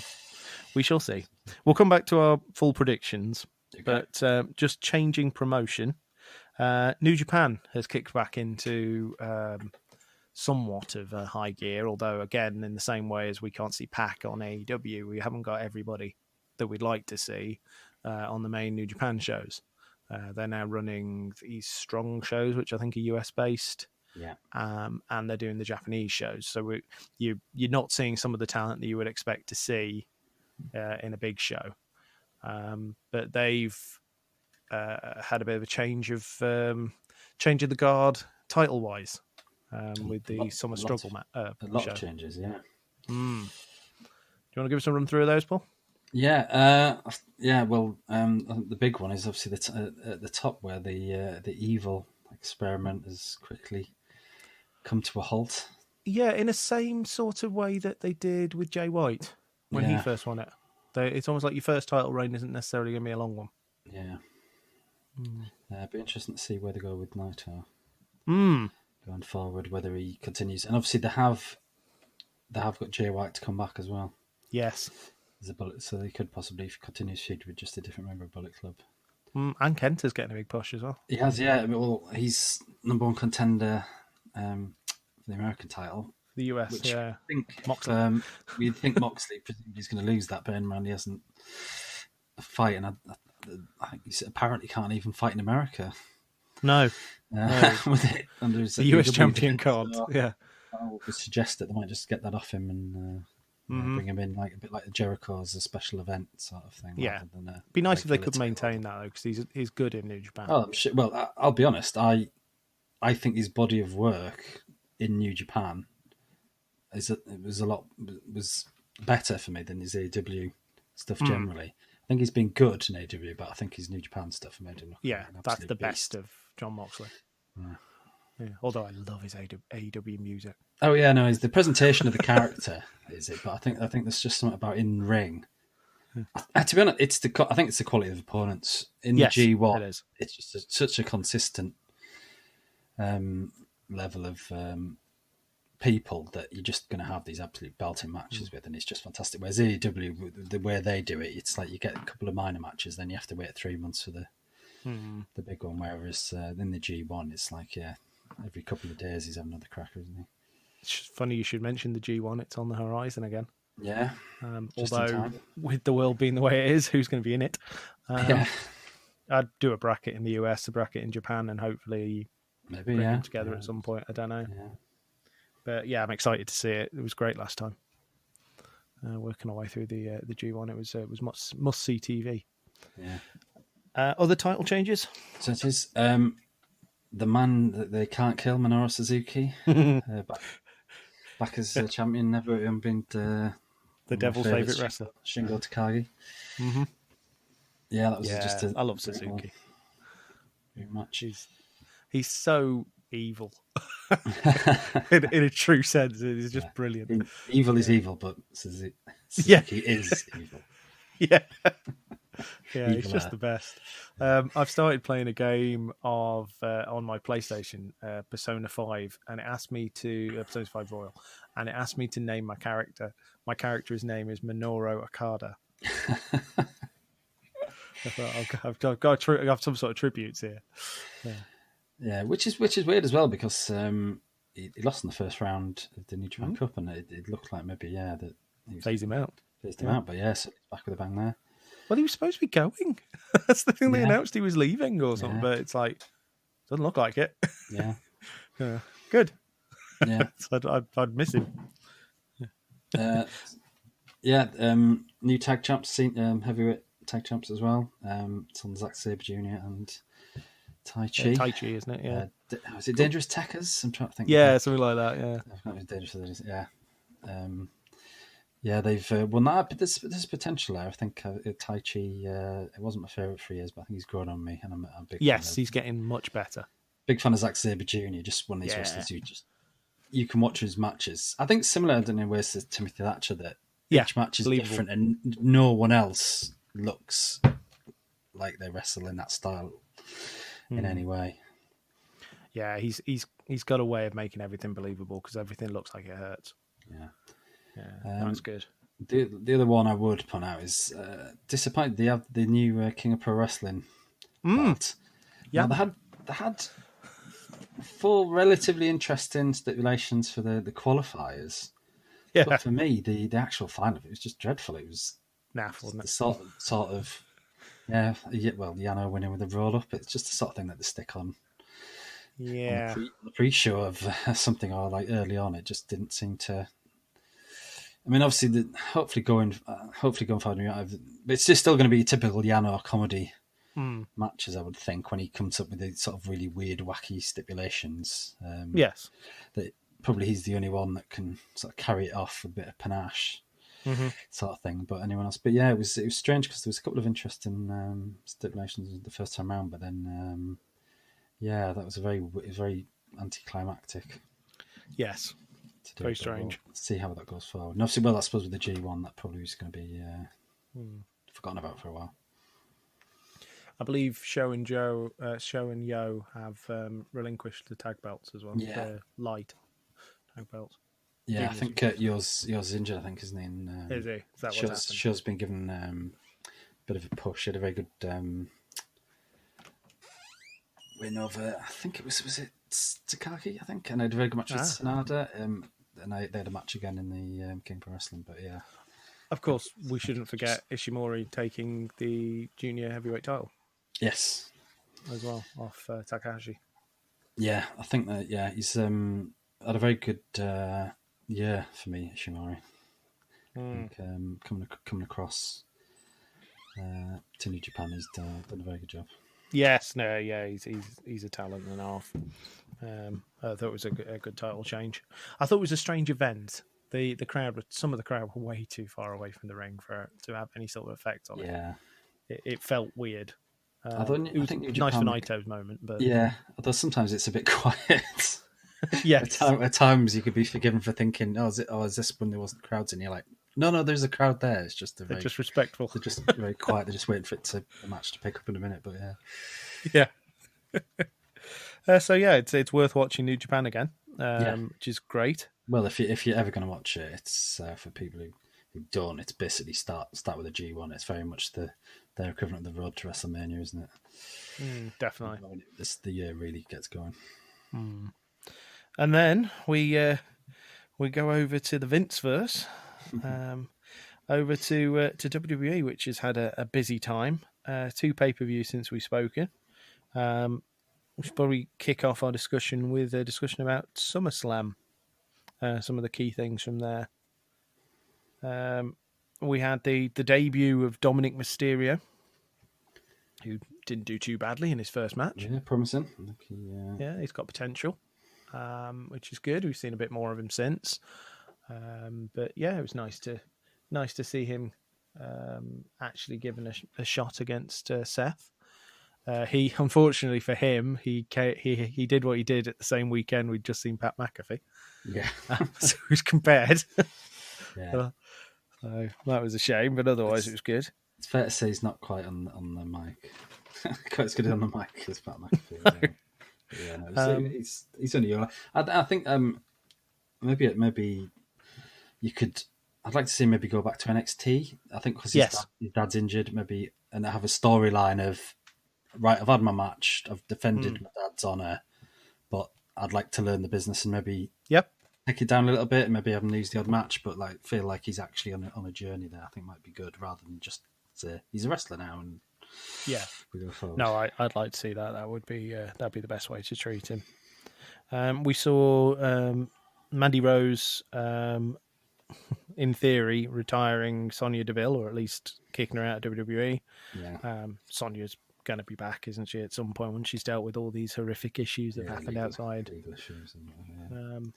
We shall see. We'll come back to our full predictions, Okay. but just changing promotion. New Japan has kicked back into somewhat of a high gear, although again, in the same way as we can't see Pac on AEW, we haven't got everybody that we'd like to see on the main New Japan shows. They're now running these strong shows, which I think are US based. Yeah. And they're doing the Japanese shows. So you're not seeing some of the talent that you would expect to see in a big show. But they've had a bit of a change of the guard title wise with the Summer Struggle a lot show. Of changes, yeah. Do you want to give us a run through of those, Paul? Yeah, Well, the big one is obviously at the top where the evil experiment has quickly come to a halt. Yeah, in the same sort of way that they did with Jay White when he first won it. It's almost like your first title reign isn't necessarily going to be a long one. Yeah. It'd be interesting to see where they go with Naito going forward, whether he continues. And obviously they have got Jay White to come back as well. Yes. There's a Bullet, so they could possibly continue to feud with just a different member of Bullet Club. And Kenta's getting a big push as well. He has, yeah. Well, he's number one contender for the American title. The US, which yeah. I think Moxley. We'd think Moxley presumably is going to lose that, but he hasn't a fight, and I think he apparently can't even fight in America. No. With it under his the US champion card, yeah. I would suggest that they might just get that off him and bring him in like a bit like the Jericho as a special event sort of thing. Yeah, be nice if they could maintain that though, because he's good in New Japan. Oh, well, I'll be honest. I think his body of work in New Japan was better for me than his AEW stuff generally. I think he's been good in AEW, but I think his New Japan stuff made him look that's the best of John Moxley. Yeah. Although I love his AEW music. Oh yeah, no, it's the presentation of the character, is it? But I think there's just something about in ring. To be honest, I think it's the quality of opponents in the G1. It is. It's just such a consistent level of people that you're just going to have these absolute belting matches with, and it's just fantastic. Whereas AEW, the way they do it, it's like you get a couple of minor matches, then you have to wait 3 months for the big one. Whereas in the G1, it's like every couple of days he's having another cracker, isn't he? It's funny you should mention the G1. It's on the horizon again. Yeah. Although with the world being the way it is, who's going to be in it? I'd do a bracket in the US, a bracket in Japan, and hopefully bring them together at some point. I don't know. Yeah. But yeah, I'm excited to see it. It was great last time. Working our way through the G1, it was must see TV. Yeah. Other title changes? So it is the man that they can't kill, Minoru Suzuki, back as champion, never been the devil's favourite wrestler, Shingo Takagi. Mm-hmm. Yeah, that was I love Suzuki very much. He's so evil in a true sense. It's just brilliant. Evil is evil, but Suzuki is evil. Yeah. Yeah, he's just the best. I've started playing a game of on my PlayStation, Persona 5, and it asked me to Persona 5 Royal, and it asked me to name my character. My character's name is Minoru Okada. I thought I've got some sort of tributes here. Yeah, which is weird as well, because he lost in the first round of the New Japan Cup, and it looked like maybe that he phased him out. Phased him out, but so he's back with a bang there. Well, he was supposed to be going. That's the thing. They announced he was leaving or something, but it's like doesn't look like it. Yeah, good. Yeah, so I'd miss him. New tag champs, heavyweight tag champs as well. It's on Zack Sabre Jr. and Tai Chi. Tai Chi, isn't it? Yeah. Was it Dangerous Techers? I'm trying to think. Yeah, something like that. Yeah. I've not Dangerous. Yeah. They've won that, but there's potential there. I think Tai Chi. It wasn't my favourite for years, but I think he's grown on me, and I'm a big. Yes, he's getting much better. Big fan of Zack Sabre Jr. Just one of these wrestlers who you can watch his matches. I think similar, I don't know, where to Timothy Thatcher, that each match is different, and no one else looks like they wrestle in that style in any way. Yeah, he's got a way of making everything believable, because everything looks like it hurts. Yeah, that's good. The other one I would point out is disappointed they have the new King of Pro Wrestling belt. Yeah, now, they had 4 relatively interesting stipulations for the qualifiers. Yeah, but for me, the actual final of it was just dreadful. It was naff, wasn't it? Sort of Yano winning with a roll up. It's just the sort of thing that they stick on. Yeah, on the pre-show of something, or like early on, it just didn't seem to. I mean, obviously, hopefully going forward, it's just still going to be a typical Yano comedy matches, I would think, when he comes up with the sort of really weird, wacky stipulations. Yes, that probably he's the only one that can sort of carry it off with a bit of panache, sort of thing. But anyone else? But yeah, it was strange, because there was a couple of interesting stipulations the first time around, but then. That was very anticlimactic. Yes, very strange. We'll see how that goes forward. And obviously, I suppose with the G1, that probably is going to be forgotten about for a while. I believe Show and Yo have relinquished the tag belts as well. Yeah, the light tag belts. Yeah, I think yours injured, I think, isn't he? Is he? Is that what's happened? Show's been given a bit of a push. He had a very good win over, I think it was it Takagi, I think, and I had a very good match with Sanada, and they had a match again in the King Pro Wrestling, but yeah. Of course, we shouldn't forget Ishimori taking the junior heavyweight title. Yes. As well, off Takahashi. Yeah, I think that, he's had a very good year for me, Ishimori. I think coming across to New Japan, he's done a very good job. Yes, he's a talent and a half. I thought it was a good title change. I thought it was a strange event. Some of the crowd were way too far away from the ring for it to have any sort of effect on it. Yeah, it felt weird. I think New nice Japan, for Naito's moment, but although sometimes it's a bit quiet. Yes, at times you could be forgiven for thinking, is this when there wasn't crowds? And you're like, no, there's a crowd there. It's just they're just respectful. They're just very quiet. They're just waiting for the match to pick up in a minute. But yeah. It's worth watching New Japan again, which is great. Well, if you're ever going to watch it, it's for people who don't. It's basically start with a G1. It's very much their equivalent of the road to WrestleMania, isn't it? Definitely. The year really gets going. And then we go over to the Vinceverse. Over to WWE, which has had a busy time. 2 pay-per-views since we've spoken. We should probably kick off our discussion with a discussion about SummerSlam. Some of the key things from there. We had the debut of Dominic Mysterio, who didn't do too badly in his first match. Yeah, promising. He's got potential, which is good. We've seen a bit more of him since. But yeah, it was nice to see him actually given a shot against Seth. He, unfortunately for him, he did what he did at the same weekend we'd just seen Pat McAfee. Yeah, so it was compared. Yeah, so that was a shame, but otherwise it was good. It's fair to say he's not quite on the mic. Quite as good on the mic as Pat McAfee. Yeah, no, he's only young. I think maybe you could. I'd like to see him maybe go back to NXT. I think because his dad's injured, maybe, and have a storyline of, right, I've had my match, I've defended my dad's honour, but I'd like to learn the business and maybe take it down a little bit and maybe have him lose the odd match, but like feel like he's actually on a journey there. I think might be good rather than just say he's a wrestler now and we go forward. No, I'd like to see that. That would be that'd be the best way to treat him. We saw Mandy Rose, in theory, retiring Sonya Deville, or at least kicking her out of WWE. Yeah. Sonya's going to be back, isn't she, at some point when she's dealt with all these horrific issues that happened outside. Legal issues and,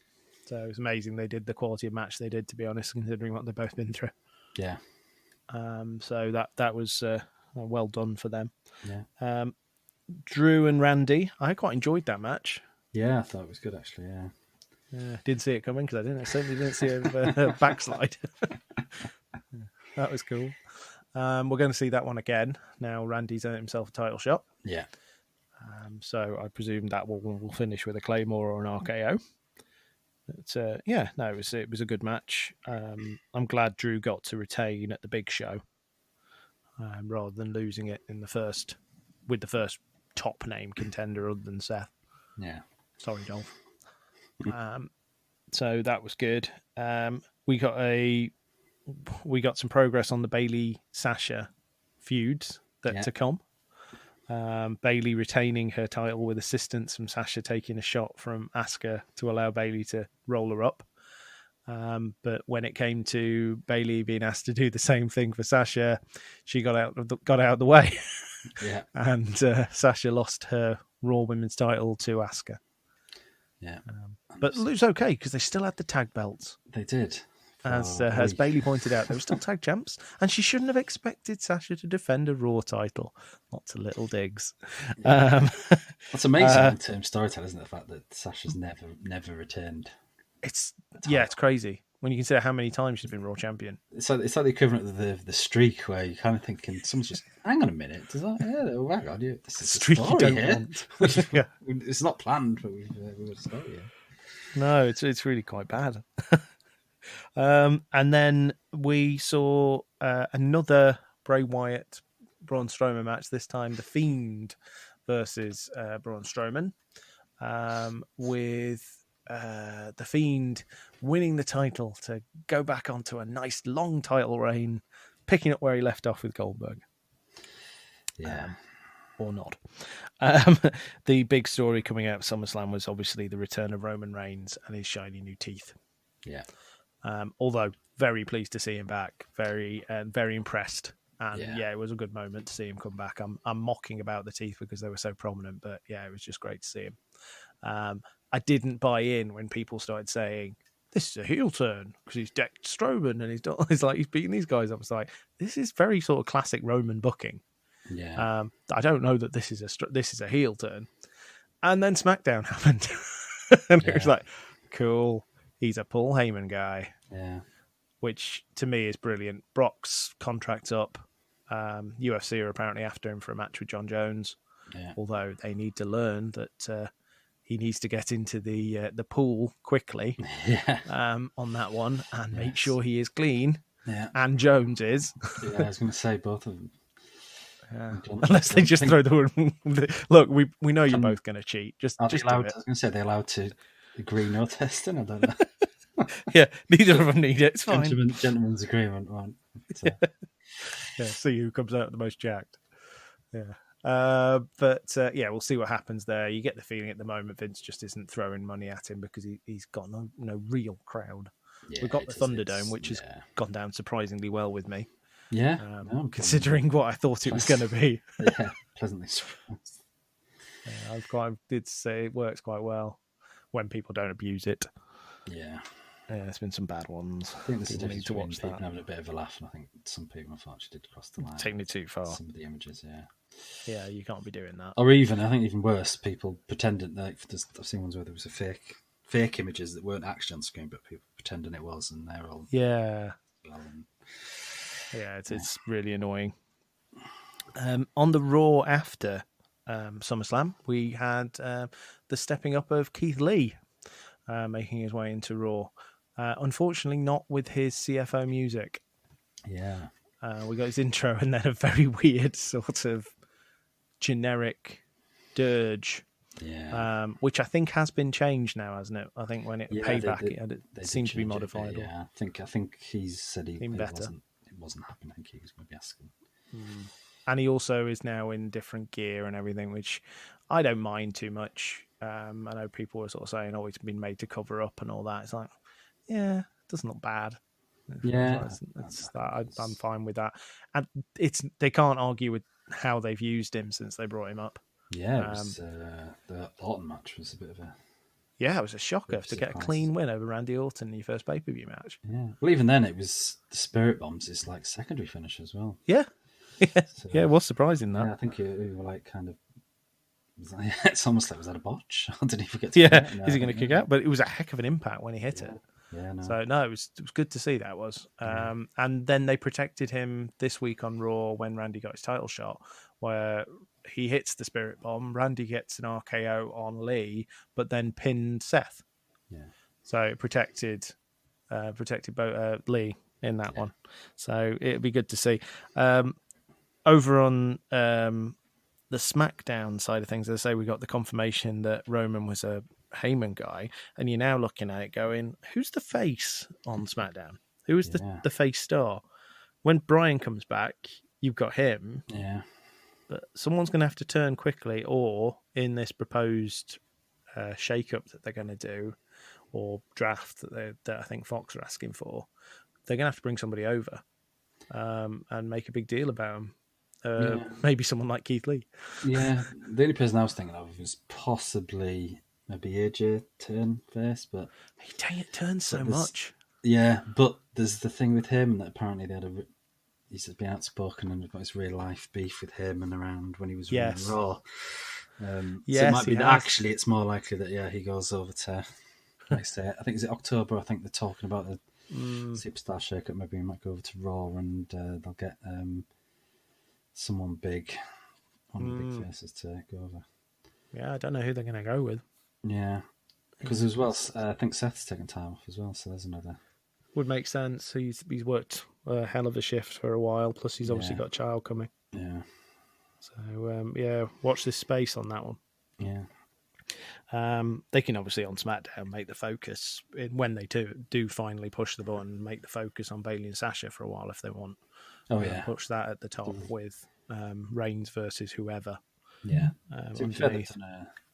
so it was amazing they did the quality of match they did, to be honest, considering what they've both been through. Yeah. So that was well done for them. Yeah. Drew and Randy, I quite enjoyed that match. Yeah, I thought it was good actually. Yeah. Didn't see it coming because I certainly didn't see a backslide. That was cool. We're going to see that one again. Now Randy's earned himself a title shot. Yeah. So I presume that will finish with a Claymore or an RKO. But, it was a good match. I'm glad Drew got to retain at the big show rather than losing it in the first top name contender other than Seth. Yeah. Sorry, Dolph. So that was good. We got some progress on the Bayley Sasha feuds to come. Bayley retaining her title with assistance from Sasha taking a shot from Asuka to allow Bayley to roll her up. But when it came to Bayley being asked to do the same thing for Sasha, she got out of the way. Yeah. And Sasha lost her Raw Women's title to Asuka. Yeah. But it was okay because they still had the tag belts. They did. As Bayley pointed out, they were still tag champs, and she shouldn't have expected Sasha to defend a Raw title. Lots of little digs. Yeah. That's amazing in terms of storytelling, isn't it? The fact that Sasha's never returned. It's crazy when you consider how many times she's been Raw champion. It's like the equivalent of the streak, where you're kind of thinking, someone's just, hang on a minute, does that? Yeah, hang on, this is streak you don't want. Yeah. It's not planned, but we've got a story here. No, it's really quite bad. And then we saw another Bray Wyatt Braun Strowman match. This time, the Fiend versus Braun Strowman, with the Fiend winning the title to go back onto a nice long title reign, picking up where he left off with Goldberg. Yeah. Or not. The big story coming out of SummerSlam was obviously the return of Roman Reigns and his shiny new teeth. Yeah. Although very pleased to see him back, very impressed, and it was a good moment to see him come back. I'm mocking about the teeth because they were so prominent, but yeah, it was just great to see him. I didn't buy in when people started saying this is a heel turn because he's decked Strowman and he's beating these guys. I was like, this is very sort of classic Roman booking. Yeah. I don't know that this is a heel turn. And then SmackDown happened, and it was like, cool. He's a Paul Heyman guy. Yeah. Which to me is brilliant. Brock's contract's up. UFC are apparently after him for a match with John Jones. Yeah. Although they need to learn that he needs to get into the pool quickly on that one and make sure he is clean. Yeah. And Jones is. Yeah, I was going to say both of them. Unless they just throw the look. We know you're both going to cheat. Just do it. I was going to say they're allowed to agree no testing. I don't know. Yeah, neither of them need it. It's fine. Gentleman's agreement, right? See who comes out the most jacked. Yeah. But we'll see what happens there. You get the feeling at the moment Vince just isn't throwing money at him because he's got no real crowd. Yeah, we've got the Thunderdome, which has gone down surprisingly well with me. Yeah. Considering what I thought it was going to be. Yeah, pleasantly surprised. I did say it works quite well when people don't abuse it. Yeah. Yeah, there's been some bad ones. I think there's a difference between people having a bit of a laugh, and I think some people unfortunately did cross the line. Taking it too far. Some of the images, Yeah, you can't be doing that. Or even, I think even worse, people pretending, like, I've seen ones where there was a fake images that weren't actually on screen, but people pretending it was, and they're all... Yeah. It's really annoying. On the Raw after SummerSlam, we had the stepping up of Keith Lee making his way into Raw. Unfortunately, not with his CFO music. Yeah. We got his intro and then a very weird sort of generic dirge. Yeah. Which I think has been changed now, hasn't it? I think when Payback, they it seemed to be change it, modified. yeah, I think he's said it better. wasn't happening. I think he was maybe asking. And he also is now in different gear and everything, which I don't mind too much. I know people were sort of saying, "Oh, it's been made to cover up and all that." It's like, yeah, it doesn't look bad. Yeah, I'm fine with that. And they can't argue with how they've used him since they brought him up. Yeah, it was, the Orton match was a bit of a... Yeah, it was a shocker to get a clean win over Randy Orton in your first pay-per-view match. Yeah. Well, even then, it was the Spirit Bombs is like secondary finish as well. Yeah. So, yeah, it was surprising that. Yeah, I think we were like kind of... It's almost like, was that a botch? Or did he forget to is he going to kick out? But it was a heck of an impact when he hit it. Yeah, no. So, no, it was good to see that was. And then they protected him this week on Raw when Randy got his title shot, where he hits the Spirit Bomb. Randy gets an RKO on Lee, but then pinned Seth. Yeah. So it protected Lee in that one. So it'd be good to see. Over on the SmackDown side of things, as I say, we got the confirmation that Roman was a Heyman guy, and you're now looking at it going, who's the face on SmackDown? Who is the face star? When Bryan comes back, you've got him. Yeah. But someone's going to have to turn quickly, or in this proposed shake-up that they're going to do, or draft that I think Fox are asking for, they're going to have to bring somebody over and make a big deal about him. Maybe someone like Keith Lee. Yeah, the only person I was thinking of was possibly maybe AJ turn face, but it turns so much. Yeah, but there's the thing with him that apparently he's been outspoken and got his real life beef with him and around when he was running Raw. So it might be that actually it's more likely that he goes over to next day. I think is it October. I think they're talking about the Superstar Shake-Up. Maybe he might go over to Raw and they'll get someone big, one of the big faces to go over. Yeah, I don't know who they're going to go with. Yeah, because as well, I think Seth's taking time off as well, so there's another. Would make sense. He's worked a hell of a shift for a while. Plus, he's obviously got a child coming. Yeah. So watch this space on that one. Yeah. They can obviously on SmackDown make the focus when they do finally push the button and make the focus on Bayley and Sasha for a while if they want. Oh yeah. Push that at the top with Reigns versus whoever. Yeah.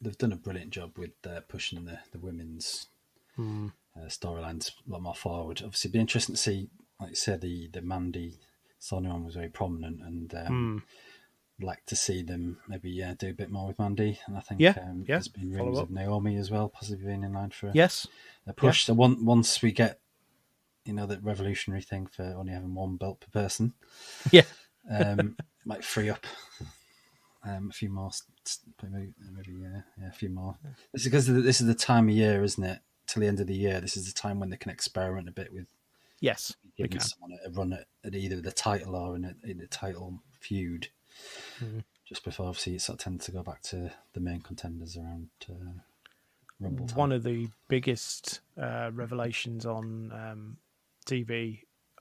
They've done a brilliant job with pushing the women's storylines a lot more forward. Obviously, it'd be interesting to see, like you said, the Mandy Sonya one was very prominent, and like to see them maybe do a bit more with Mandy. And I think there's been rumours of Naomi as well, possibly being in line for a push. So once we get that revolutionary thing for only having one belt per person, might free up a few more, maybe a few more. It's because this is the time of year, isn't it? Till the end of the year, this is the time when they can experiment a bit with. Yes, giving someone a run at either the title or in a title feud. Just before, obviously, it sort of tends to go back to the main contenders around Rumble time. One of the biggest revelations on TV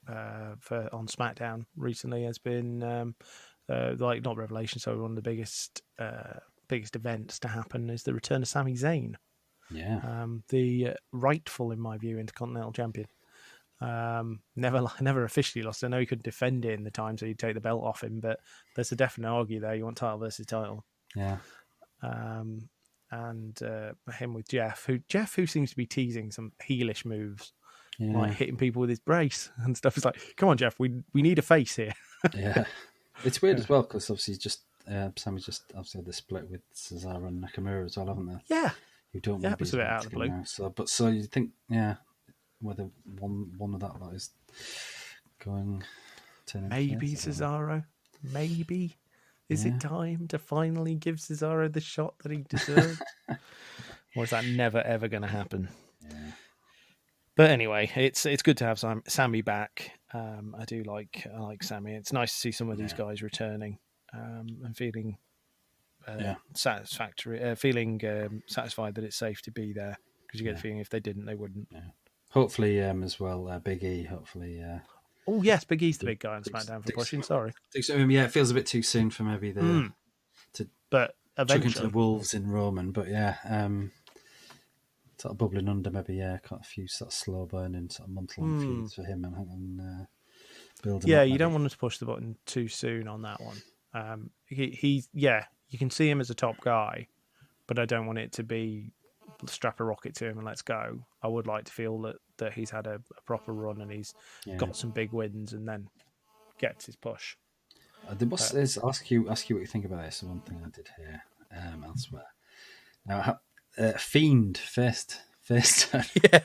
on SmackDown recently has been not revelation. So one of the biggest events to happen is the return of Sami Zayn. Yeah, the rightful, in my view, Intercontinental Champion. Never officially lost. I know he could defend it in the time, so you take the belt off him. But there's a definite argue there. You want title versus title. Yeah. And him with Jeff, who seems to be teasing some heelish moves, like hitting people with his brace and stuff. It's like, come on, Jeff, we need a face here. Yeah, it's weird as well because obviously Sami's just obviously had the split with Cesaro and Nakamura as well, haven't they? Yeah. Who don't want to be a bit out of the blue. Now. So you think, whether one of that lot is going to maybe Cesaro, maybe. Is it time to finally give Cesaro the shot that he deserved? Or is that never ever going to happen? Yeah. But anyway, it's good to have Sami back. I like Sami. It's nice to see some of these guys returning. and feeling satisfied that it's safe to be there, because you get the feeling if they didn't, they wouldn't. Yeah. Hopefully, as well, Big E. Hopefully. Oh yes, Big E's the big guy on SmackDown for pushing. Sorry. Yeah, it feels a bit too soon for maybe but eventually chuck into the wolves in Roman. But yeah, sort of bubbling under. Maybe quite a few sort of slow burning, sort of month-long feuds for him, and build. Yeah, you don't want to push the button too soon on that one. He's you can see him as a top guy, but I don't want it to be strap a rocket to him and let's go. I would like to feel that he's had a proper run and he's got some big wins and then gets his push. Ask you what you think about this. One thing I did hear elsewhere. Now, Fiend first. Yeah.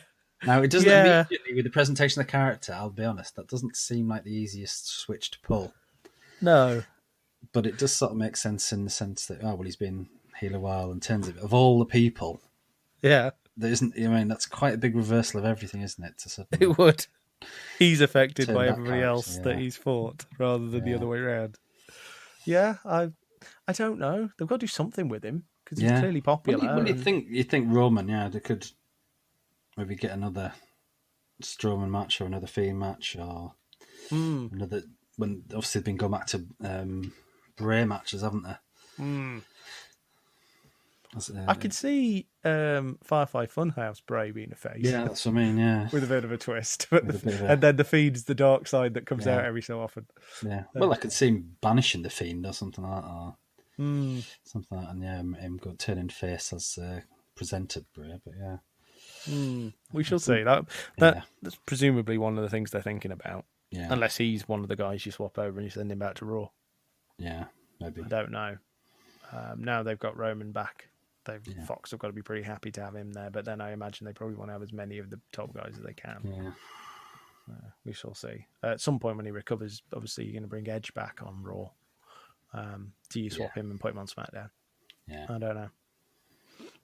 Now it doesn't immediately with the presentation of the character. I'll be honest, that doesn't seem like the easiest switch to pull. No, but it does sort of make sense in the sense that he's been heel a while and turns of all the people. Yeah, there isn't. I mean, that's quite a big reversal of everything, isn't it? It would. He's affected by everybody else that he's fought, rather than the other way around. Yeah, I don't know. They've got to do something with him because he's clearly popular. What do you think Roman? Yeah, they could maybe get another Strowman match or another Fiend match or another. When obviously they've been going back to Bray matches, haven't they? I could see Firefly Funhouse Bray being a face. Yeah, that's what I mean, yeah. With a bit of a twist. And then the Fiend's the dark side that comes out every so often. Yeah. Well, I could see him banishing the Fiend or something like that. Or something like that. And him turning face as presented Bray. But we shall see. That's presumably one of the things they're thinking about. Yeah. Unless he's one of the guys you swap over and you send him back to Raw. Yeah, maybe. I don't know. Now they've got Roman back. Fox have got to be pretty happy to have him there, but then I imagine they probably want to have as many of the top guys as they can. Yeah. We shall see. At some point when he recovers, obviously you're going to bring Edge back on Raw. Do you swap him and put him on SmackDown? Yeah. I don't know.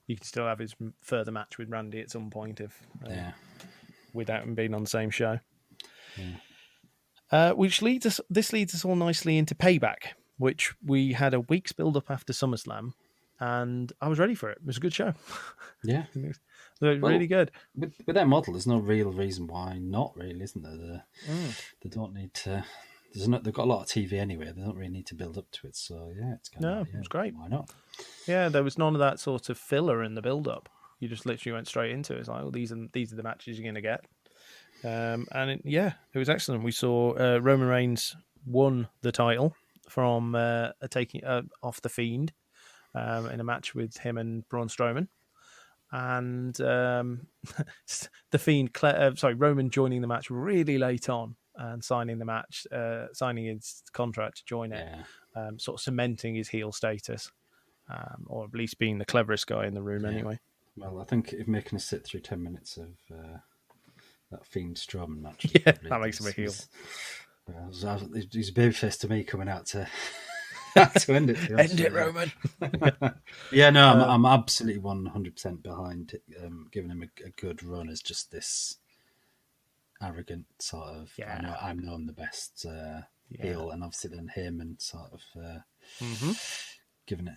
You can still have his further match with Randy at some point without him being on the same show. Yeah. This leads us all nicely into Payback, which we had a week's build up after SummerSlam. And I was ready for it. It was a good show. Yeah. It was really good. With their model, there's no real reason why not, really, isn't there? They don't need to... They've got a lot of TV anyway. They don't really need to build up to it. So, it's kind of... it was great. Why not? Yeah, there was none of that sort of filler in the build-up. You just literally went straight into it. It's like, these are the matches you're going to get. It was excellent. We saw Roman Reigns won the title from taking off the Fiend. In a match with him and Braun Strowman, and the Fiend, Roman joining the match really late on and signing his contract to join it, sort of cementing his heel status, or at least being the cleverest guy in the room anyway. Well, I think if making us sit through 10 minutes of that Fiend Strowman match, that makes him a heel. He's a babyface to me coming out to. To end it, end it, Roman. I'm absolutely 100% behind giving him a good run as just this arrogant sort of. I know I'm the best heel, and obviously then him and sort of coming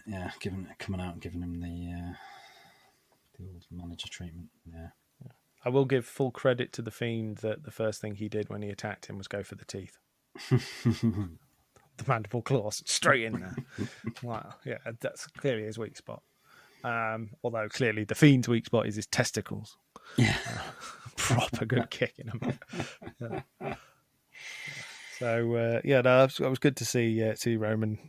out and giving him the old manager treatment. Yeah, I will give full credit to the Fiend that the first thing he did when he attacked him was go for the teeth. The mandible claws straight in there. Wow, that's clearly his weak spot. Although clearly the Fiend's weak spot is his testicles. Yeah, proper good kick in them. So it was good to see Roman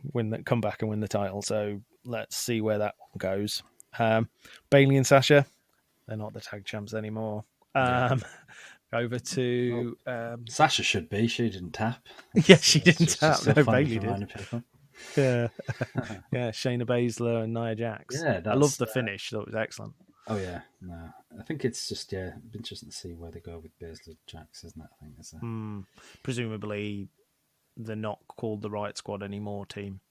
come back and win the title. So let's see where that one goes. Bayley and Sasha, they're not the tag champs anymore. Over to Sasha should be. She didn't tap. Yeah, she didn't tap. No, Bayley did. Yeah, Shayna Baszler and Nia Jax. Yeah, I love the finish. That was excellent. Oh yeah, no, I think it's just interesting to see where they go with Baszler Jax, isn't it? I think it's presumably they're not called the Riot Squad anymore team.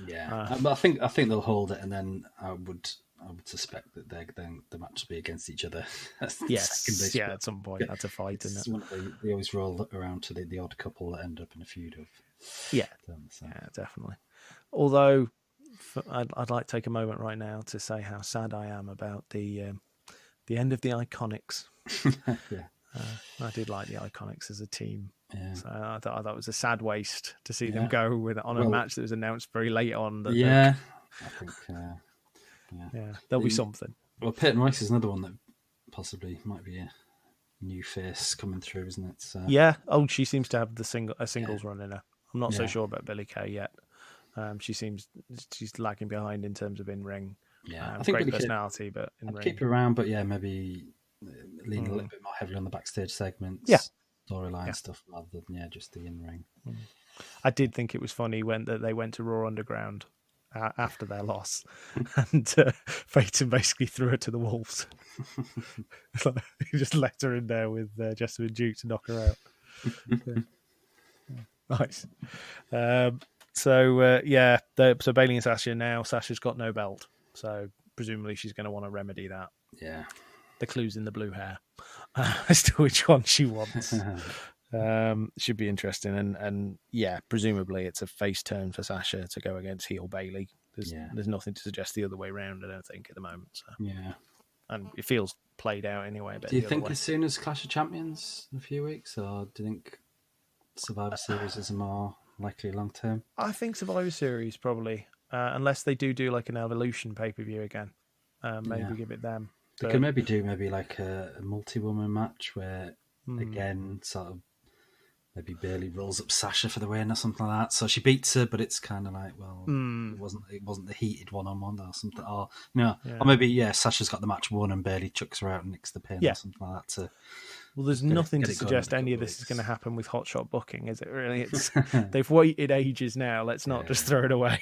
Yeah, but I think they'll hold it, and then I would suspect that the match will be against each other. Yes, at some point that's a fight, isn't it? They always roll around to the odd couple that end up in a feud of. Yeah, definitely. Although I'd like to take a moment right now to say how sad I am about the end of the Iconics. Yeah. I did like the Iconics as a team. Yeah. So I thought it was a sad waste to see them go on a match that was announced very late on. I think. There'll be something. Well, Peyton Royce is another one that possibly might be a new face coming through, isn't it? So. Yeah. Oh, she seems to have a singles run in her. I'm not so sure about Billie Kay yet. She's lagging behind in terms of in ring. Yeah, I think great personality, but in ring. Keep her around, but maybe lean a little bit more heavily on the backstage segments, storyline stuff rather than just the in ring. I did think it was funny when they went to Raw Underground after their loss, and Peyton basically threw her to the wolves. He just left her in there with Jessamine Duke to knock her out. Nice. So Bayley and Sasha now. Sasha's got no belt, so presumably she's going to want to remedy that. Yeah. The clue's in the blue hair as to which one she wants. Should be interesting, and presumably it's a face turn for Sasha to go against heel Bayley. There's nothing to suggest the other way around, I don't think, at the moment. So. Yeah, and it feels played out anyway. Do you think as soon as Clash of Champions in a few weeks, or do you think Survivor Series is a more likely long term? I think Survivor Series probably, unless they do like an Evolution pay-per-view again. Maybe give it them. They could maybe do like a multi-woman match where again sort of maybe Bayley rolls up Sasha for the win or something like that. So she beats her, but it's kind of like, well, it wasn't the heated one-on-one or something. Or or maybe Sasha's got the match won and Bayley chucks her out and nicks the pin or something like that. Well, there's nothing to suggest any of this is going to happen with Hotshot booking, is it? Really, they've waited ages now. Let's not just throw it away.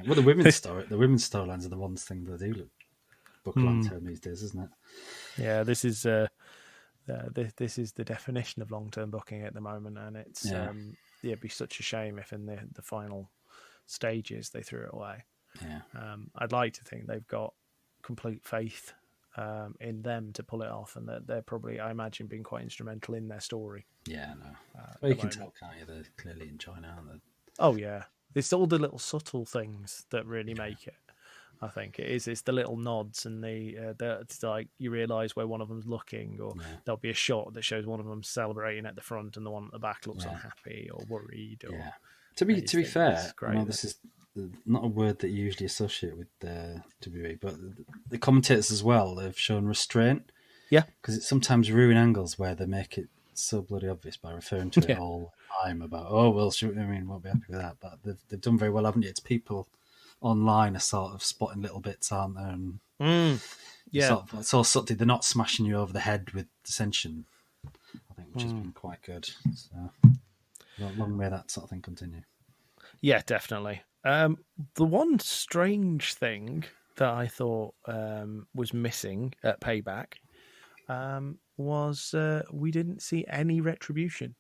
Well, the women's storylines are the ones thing that do book long term these days, isn't it? Yeah, this is this is the definition of long term booking at the moment, and it's it'd be such a shame if in the final stages they threw it away. Yeah, I'd like to think they've got complete faith in them to pull it off, and that they're probably, I imagine, being quite instrumental in their story. Yeah, no. Well, you can tell, can't you? They're clearly enjoying it, aren't they? Oh yeah, it's all the little subtle things that really make it. I think it's the little nods and it's like you realise where one of them's looking, or there'll be a shot that shows one of them celebrating at the front and the one at the back looks unhappy or worried. Or To be fair, this is not a word that you usually associate with WWE, but the commentators as well have shown restraint. Yeah, because it sometimes ruin angles where they make it so bloody obvious by referring to it all the time about won't be happy with that, but they've done very well, haven't you? It's people online are sort of spotting little bits, aren't there? And it's all subtle. They're not smashing you over the head with dissension, I think, which has been quite good. So long may that sort of thing continue. Yeah, definitely. The one strange thing that I thought was missing at Payback was we didn't see any retribution.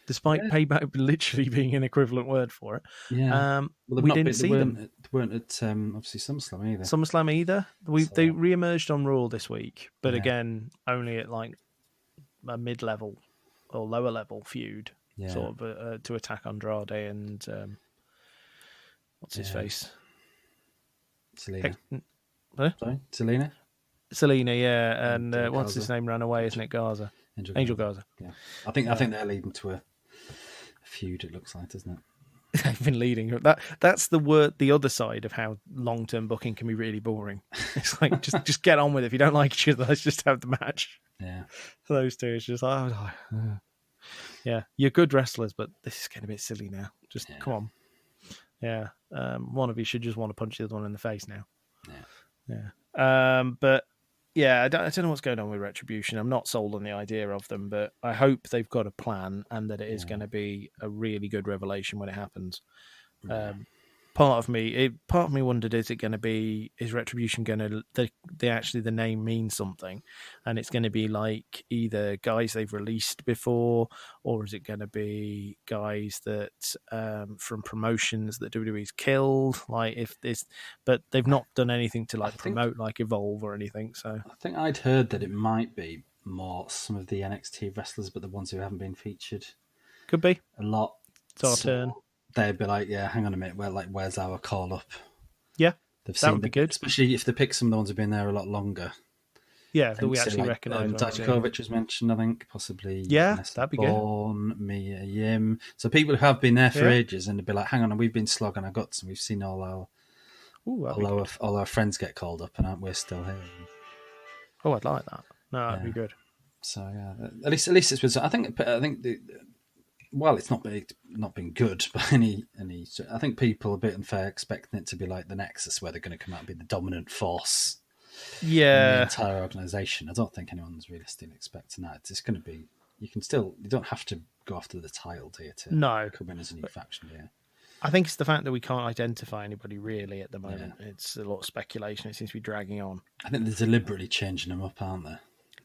Despite Payback literally being an equivalent word for it. Yeah. We didn't see them. They weren't at, obviously, SummerSlam either. They re-emerged on Raw this week, but again, only at like a mid-level or lower-level feud, sort of to attack Andrade and what's his face? Selena. Sorry? Selena, yeah. And what's his name ran away, isn't it? Garza. Angel Garza. Yeah. I think they're leading to a feud, it looks like, doesn't it? They've been leading. That's the other side of how long-term booking can be really boring. It's like, just get on with it. If you don't like each other, let's just have the match. Yeah. For those two, it's just yeah, you're good wrestlers, but this is getting a bit silly now. Just come on. Yeah. One of you should just want to punch the other one in the face now. Yeah. But yeah, I don't know what's going on with Retribution. I'm not sold on the idea of them, but I hope they've got a plan and that it is going to be a really good revelation when it happens. Part of me wondered, is Retribution going to, the name means something, and it's going to be like either guys they've released before, or is it going to be guys that from promotions that WWE's killed? But they've not done anything to promote like Evolve or anything. So I think I'd heard that it might be more some of the NXT wrestlers, but the ones who haven't been featured. Could be a lot. It's our turn. they'd be like, yeah, hang on a minute, where's our call up? Yeah, They've that would be good. Especially if they pick some of the ones who've been there a lot longer. Yeah, that we actually recognise. Dijakovic was mentioned, I think, possibly. Yeah, Vanessa that'd be Bourne, Mia Yim. So people who have been there for ages and they'd be like, hang on, we've been slogging our guts and we've seen all our friends get called up and aren't we still here? Oh, I'd like that. No, that'd be good. So yeah, at least it's been. I think it's not been good by any. I think people are a bit unfair expecting it to be like the Nexus, where they're going to come out and be the dominant force. Yeah, in the entire organisation. I don't think anyone's realistically expecting that. It's going to be. You don't have to go after the title, do you? To come in as a new faction, yeah. I think it's the fact that we can't identify anybody really at the moment. Yeah. It's a lot of speculation. It seems to be dragging on. I think they're deliberately changing them up, aren't they?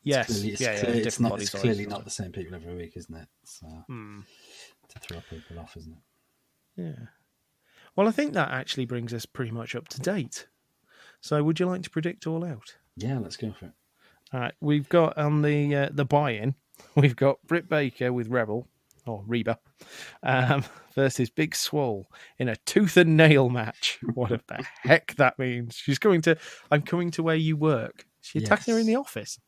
Yes. It's clearly not the same people every week, isn't it? So, to throw people off, isn't it? Yeah. Well, I think that actually brings us pretty much up to date. So would you like to predict All Out? Yeah, let's go for it. All right. We've got on the buy-in, we've got Britt Baker with Rebel, or Reba, versus Big Swole in a tooth and nail match. What the heck that means? She's coming to, I'm coming to where you work. She's attacking her in the office.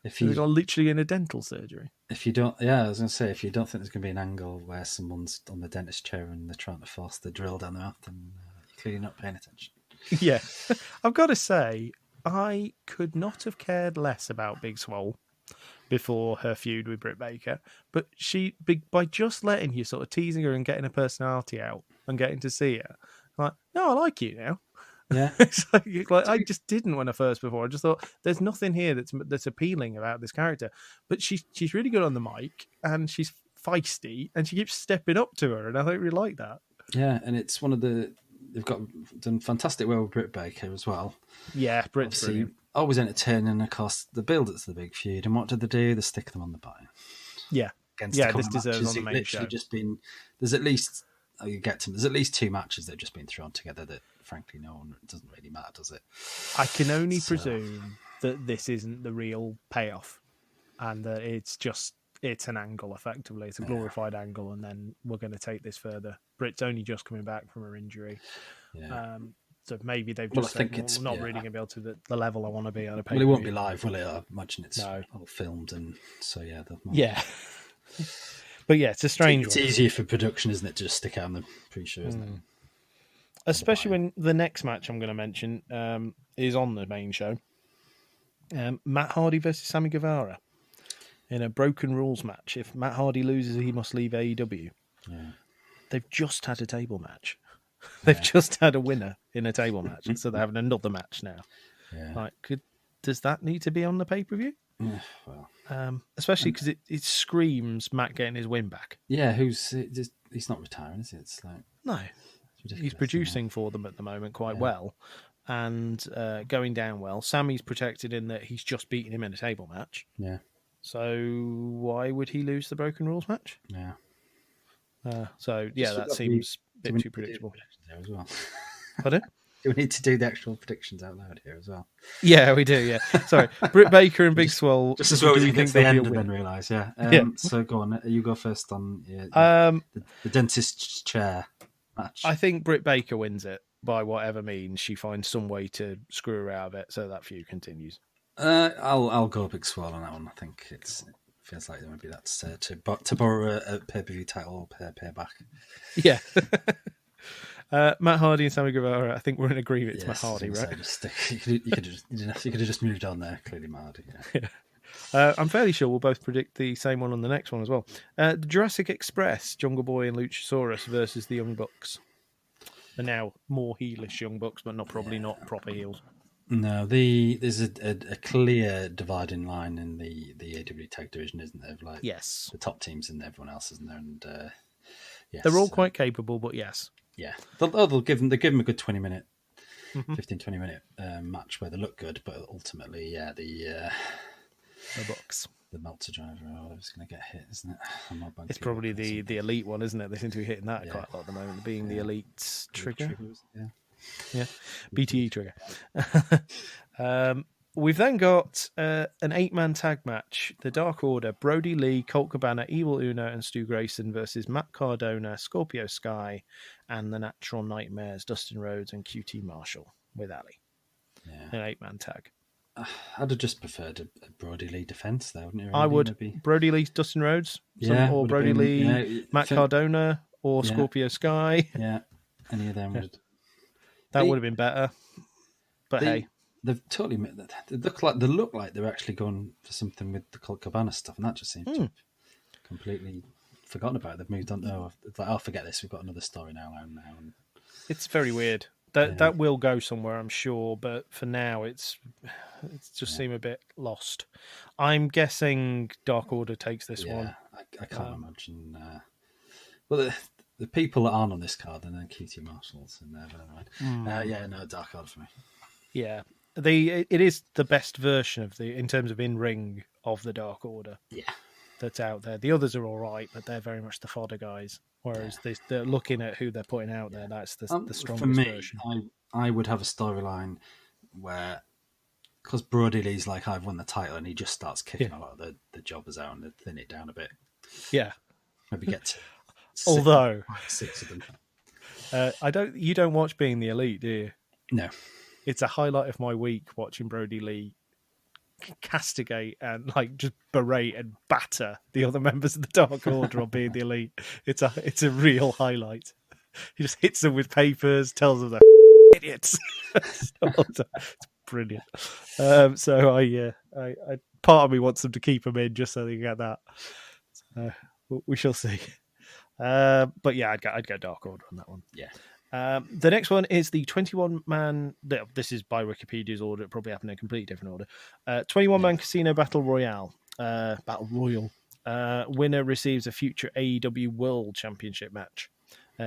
If you are literally in a dental surgery. If you don't, I was going to say, if you don't think there's going to be an angle where someone's on the dentist chair and they're trying to force the drill down the mouth, then you're clearly not paying attention. Yeah. I've got to say, I could not have cared less about Big Swole before her feud with Britt Baker, but by just letting you, sort of teasing her and getting her personality out and getting to see her, like, no, I like you now. Yeah, it's like I just didn't when I first before. I just thought there's nothing here that's appealing about this character, but she's really good on the mic and she's feisty and she keeps stepping up to her, and I don't really like that. Yeah, and it's one of they've done fantastic well with Britt Baker as well. Yeah, Britt's brilliant. Always entertaining. Of course, the build to the big feud, and what did they do? They stick them on the buy. Yeah, this deserves on the main show. There's at least. There's at least 2 matches that have just been thrown together that, frankly, it doesn't really matter, does it? I can only presume that this isn't the real payoff and that it's an angle, effectively. It's a glorified angle, and then we're going to take this further. Britt's only just coming back from her injury. Yeah. So maybe they've just said, we're not really going to be able to the level I want to be on a pay-per-view. Well, it won't be live, will it? I imagine it's all filmed, and so, yeah. Yeah. But yeah, it's a strange one. It's easier for production, isn't it, to just stick out on the pre-show, isn't it? Especially when the next match I'm going to mention is on the main show. Matt Hardy versus Sammy Guevara in a broken rules match. If Matt Hardy loses, he must leave AEW. Yeah. They've just had a table match. They've just had a winner in a table match, so they're having another match now. Yeah. Does that need to be on the pay-per-view? Yeah, well, especially because it screams Matt getting his win back. Yeah, he's not retiring, is it? It's like no, he's producing for them at the moment quite well, and going down well. Sammy's protected in that he's just beaten him in a table match. Yeah. So why would he lose the broken rules match? Yeah. That seems a bit too predictable. There as well. Pardon? Do we need to do the actual predictions out loud here as well? Yeah, we do, yeah. Sorry. Britt Baker and Big Swole. Just as well as you get to the end and then realise, yeah. So go on, you go first on the dentist's chair match. I think Britt Baker wins it by whatever means. She finds some way to screw her out of it so that feud continues. I'll go Big Swole on that one. I think it feels like there might be that to borrow a pay-per-view title payback. Yeah. Matt Hardy and Sammy Guevara, I think we're in agreement. It's Matt Hardy, right? You could have just moved on there. Clearly, Matt Hardy. Yeah. I'm fairly sure we'll both predict the same one on the next one as well. The Jurassic Express, Jungle Boy and Luchasaurus versus the Young Bucks. The now more heelish Young Bucks, but not proper heels. No, there's a clear dividing line in the AEW tag division, isn't there? Like, yes, the top teams and everyone else, isn't there? And yes, they're all quite capable, but yes. Yeah, they'll give them a good 20-minute, 15-20-minute match where they look good, but ultimately, the Bucks, the Meltzer driver, is going to get hit, isn't it? It's probably the elite one, isn't it? They seem to be hitting that quite a lot at the moment, being the elite trigger. Yeah, BTE trigger. We've then got an 8-man tag match. The Dark Order, Brody Lee, Colt Cabana, Evil Uno, and Stu Grayson versus Matt Cardona, Scorpio Sky, and the Natural Nightmares, Dustin Rhodes and QT Marshall with Ali. Yeah. An 8-man tag. I'd have just preferred a Brody Lee defence there, wouldn't you? I would. Maybe? Brody Lee, Dustin Rhodes, or Brody Lee, Matt Cardona, or Scorpio Sky. Yeah, any of them would. That would have been better. But hey. They've totally they look like they're actually going for something with the Colt Cabana stuff, and that just seems to have completely forgotten about it. They've moved on. Oh, it's like, I'll forget this. We've got another story now. It's very weird. That will go somewhere, I'm sure, but for now, it's just seem a bit lost. I'm guessing Dark Order takes this one. I can't imagine. Well, the people that aren't on this card, and then QT Marshalls, and no, Dark Order for me. Yeah, it is the best version of in terms of in ring of the Dark Order. Yeah, that's out there. The others are all right, but they're very much the fodder guys. Whereas they're looking at who they're putting out there. That's the strongest for me, version. I would have a storyline where, because Brody Lee's like, I've won the title, and he just starts kicking a lot of the jobbers out and thin it down a bit. Yeah, maybe get to six of them. You don't watch Being the Elite, do you? No. It's a highlight of my week watching Brody Lee castigate and just berate and batter the other members of the Dark Order on Being the Elite. It's a real highlight. He just hits them with papers, tells them they're idiots. It's brilliant. So I part of me wants them to keep him in just so they can get that. So we shall see. But yeah, I'd go Dark Order on that one. Yeah. The next one is the 21-man. This is by Wikipedia's order. It probably happened in a completely different order. 21-man Casino Battle Royale. Battle Royal. Winner receives a future AEW World Championship match.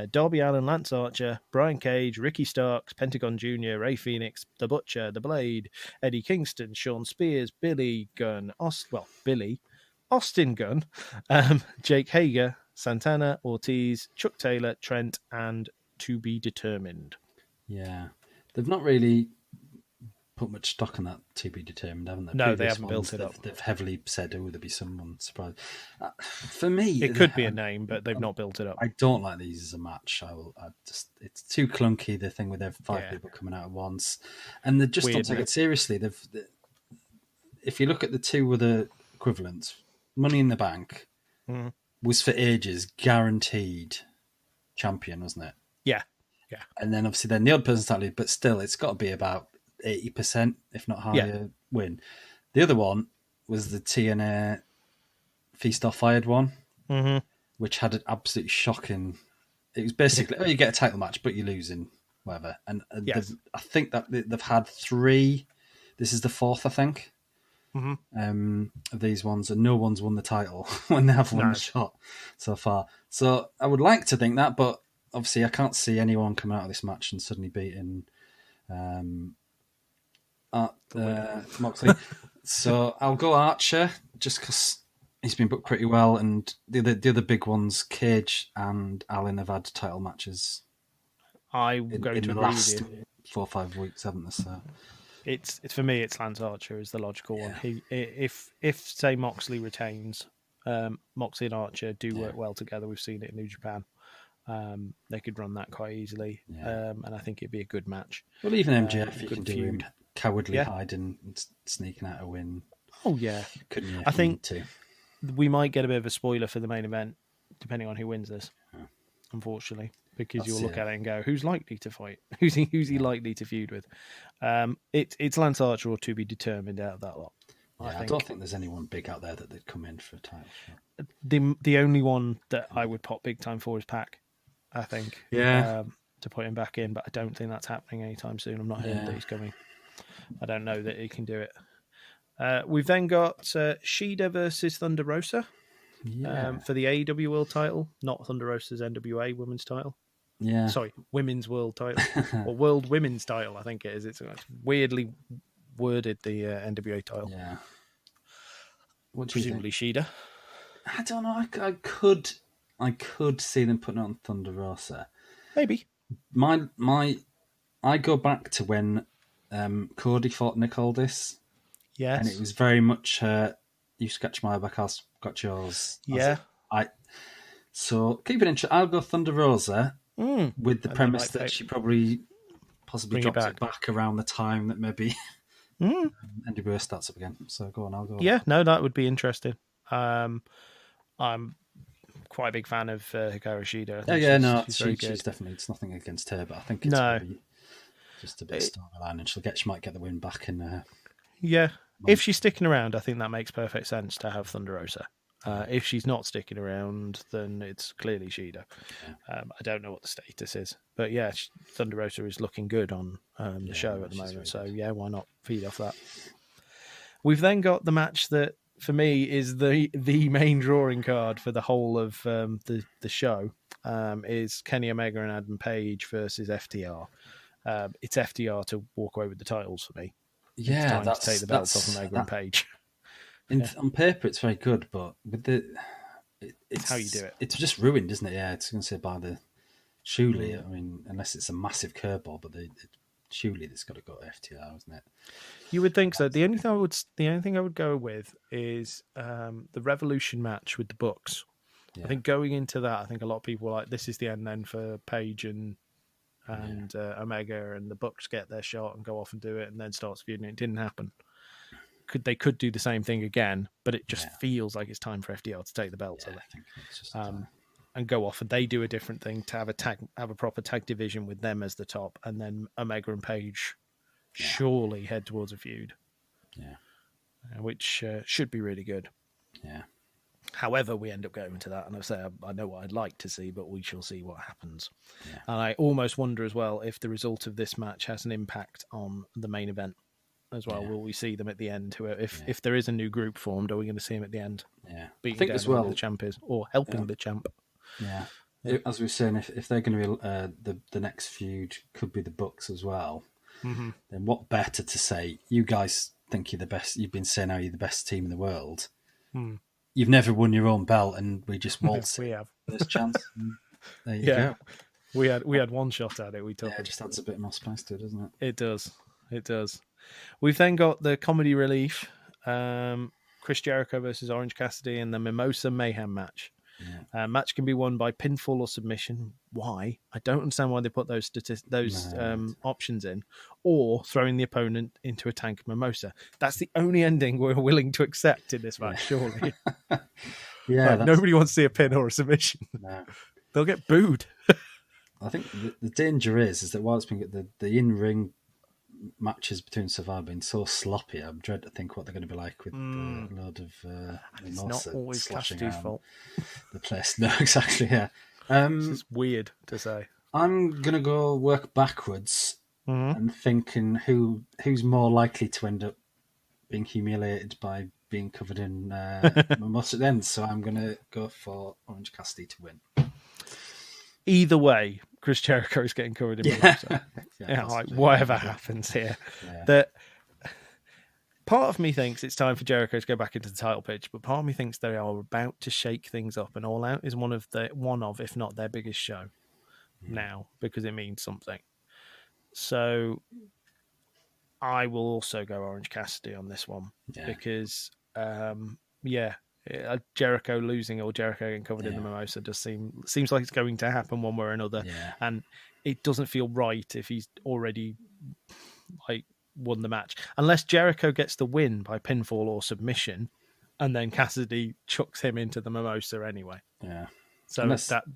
Darby Allin, Lance Archer, Brian Cage, Ricky Starks, Pentagon Jr., Ray Phoenix, The Butcher, The Blade, Eddie Kingston, Sean Spears, Billy Gunn, Austin Gunn, Jake Hager, Santana, Ortiz, Chuck Taylor, Trent, and To Be Determined. Yeah. They've not really put much stock on that To Be Determined, haven't they? No, they haven't built it up. They've heavily said, there'll be someone surprised. For me... It could be a name, but they've not built it up. I don't like these as a match. It's too clunky, the thing with five people coming out at once. And they just don't take it seriously. If you look at the two other equivalents, Money in the Bank was for ages guaranteed champion, wasn't it? Yeah. And then obviously the odd person started, but still it's got to be about 80%, if not higher, win. The other one was the TNA Feast or Fired one, which had an absolutely shocking... It was basically, you get a title match, but you're losing, whatever. And I think that they've had 3. This is the 4th, I think, of these ones, and no one's won the title when they have won the shot so far. So I would like to think that, but obviously I can't see anyone coming out of this match and suddenly beating... Moxley. So I'll go Archer just because he's been booked pretty well, and the other big ones, Cage and Allin, have had title matches. I'm going to the last 4 or 5 weeks, haven't they? So it's for me, it's Lance Archer is the logical one. If say Moxley retains, Moxley and Archer do work well together. We've seen it in New Japan. They could run that quite easily, and I think it'd be a good match. Well, even MJF, you can do him cowardly hiding and sneaking out a win. Oh yeah, couldn't you? I think we might get a bit of a spoiler for the main event, depending on who wins this. Unfortunately, because you'll look at it and go, "Who's likely to fight? Who's he likely to feud with?" It's Lance Archer or To Be Determined out of that lot. I don't think there's anyone big out there that they'd come in for a title shot. The only one that I would pop big time for is Pac. I think, to put him back in, but I don't think that's happening anytime soon. I'm not hearing that he's coming. I don't know that he can do it. We've then got Shida versus Thunderosa for the AEW World title, not Thunderosa's NWA Women's title. Yeah, sorry, Women's World title or World Women's title. I think it is. It's weirdly worded, the NWA title. Yeah. Presumably Shida. I don't know. I could see them putting it on Thunderosa. Maybe. I go back to when Cody fought Nick Aldis Yes. And it was very much, you scratch my back, I'll scratch yours. Yeah. So keep it interesting. I'll go Thunderosa with the premise that she possibly drops it back around the time that maybe NWO starts up again. So go on, I'll go. Yeah, no, that would be interesting. I'm quite a big fan of Hikaru Shida. She's definitely. It's nothing against her, but I think it's maybe just a bit of storyline, and she might get the win back in. If she's sticking around, I think that makes perfect sense to have Thunderosa. If she's not sticking around, then it's clearly Shida. I don't know what the status is, but yeah, Thunderosa is looking good on the show at the moment. So yeah, why not feed off that? We've then got the match that, for me, is the main drawing card for the whole of the show. Is Kenny Omega and Adam Page versus FTR. It's FTR to walk away with the titles for me. Yeah, it's time to take the belts off Omega and Page. On paper, it's very good, but with it's how you do it. It's just ruined, isn't it? Yeah, it's going to say by the surely. I mean, unless it's a massive curveball, but surely it's got to go to FTR, isn't it? You would think so. The only thing I would go with is the Revolution match with the Bucks. Yeah. I think going into that, I think a lot of people were like, this is the end then for Page and Omega, and the Bucks get their shot and go off and do it, and then starts feuding. It didn't happen. They could do the same thing again, but it just feels like it's time for FDR to take the belts I think it's just and go off, and they do a different thing to have a proper tag division with them as the top, and then Omega and Page surely head towards a feud, which should be really good. Yeah. However, we end up going to that, and I say I know what I'd like to see, but we shall see what happens. Yeah. And I almost wonder as well if the result of this match has an impact on the main event as well. Will we see them at the end? If there is a new group formed, are we going to see them at the end? Yeah, beating I think down as well the champ is, or helping the champ. Yeah, as we were saying, if they're going to be the next feud could be the Bucks as well. Mm-hmm. Then what better to say? You guys think you're the best. You've been saying how you're the best team in the world. You've never won your own belt, and we just waltz. We have first chance. There you go. We had one shot at it. We took it. Just adds a bit more spice to it, doesn't it? It does. We've then got the comedy relief, Chris Jericho versus Orange Cassidy in the Mimosa Mayhem match. Yeah. Match can be won by pinfall or submission. Why? I don't understand why they put those options in, or throwing the opponent into a tank of mimosa. That's the only ending we're willing to accept in this match, surely. Nobody wants to see a pin or a submission. No. They'll get booed. I think the danger is that while it's been the in-ring matches between Survivor been so sloppy, I'm dread to think what they're going to be like with a load of it's not always Cassidy's fault. The place. No, exactly, yeah. It's weird to say. I'm going to go work backwards and thinking who's more likely to end up being humiliated by being covered in mimosa then. So I'm going to go for Orange Cassidy to win. Either way, Chris Jericho is getting covered in mimosa. Whatever happens here. Yeah. That part of me thinks it's time for Jericho to go back into the title pitch, but part of me thinks they are about to shake things up, and All Out is one of, if not their biggest show now, because it means something. So I will also go Orange Cassidy on this one because Jericho losing or Jericho getting covered in the mimosa just seems like it's going to happen one way or another, and it doesn't feel right if he's already won the match, unless Jericho gets the win by pinfall or submission, and then Cassidy chucks him into the mimosa anyway. Yeah, so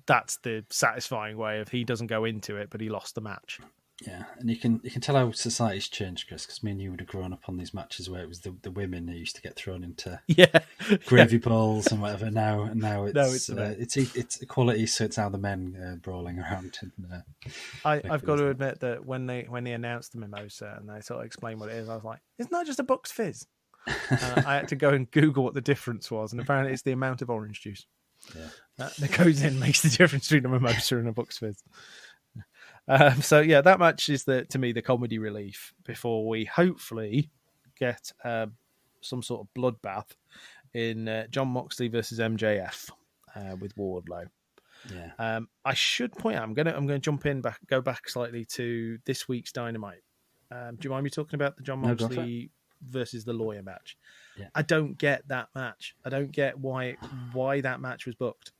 that's the satisfying way of he doesn't go into it, but he lost the match. Yeah, and you can tell how society's changed, Chris, because me and you would have grown up on these matches where it was the women who used to get thrown into gravy bowls and whatever. Now it's equality, so it's now the men brawling around. I've got to admit that when they announced the mimosa and they sort of explained what it is, I was like, "Isn't that just a Bucks Fizz?" I had to go and Google what the difference was, and apparently it's the amount of orange juice that goes in makes the difference between a mimosa and a Bucks Fizz. That match is to me the comedy relief before we hopefully get some sort of bloodbath in Jon Moxley versus MJF with Wardlow. Yeah. I should point out I'm going to go back slightly to this week's Dynamite. Do you mind me talking about the Jon Moxley versus the lawyer match. Yeah. I don't get that match. I don't get why that match was booked.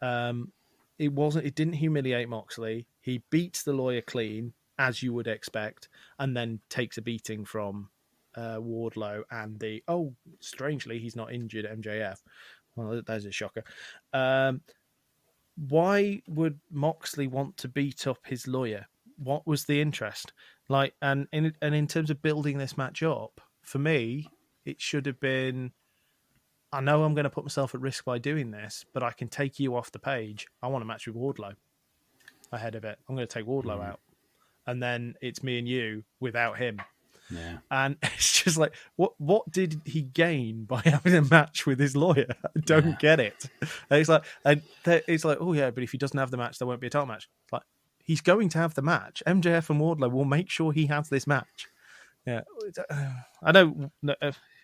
It didn't humiliate Moxley. He beats the lawyer clean, as you would expect, and then takes a beating from Wardlow and strangely, he's not injured MJF. Well, there's a shocker. Why would Moxley want to beat up his lawyer? What was the interest? And in terms of building this match up, for me, it should have been, I know I'm going to put myself at risk by doing this, but I can take you off the page. I want a match with Wardlow ahead of it. I'm going to take Wardlow out. And then it's me and you without him. Yeah. And it's just like, what did he gain by having a match with his lawyer? I don't get it. And it's like, oh yeah, but if he doesn't have the match, there won't be a title match. It's like, he's going to have the match. MJF and Wardlow will make sure he has this match. Yeah, I know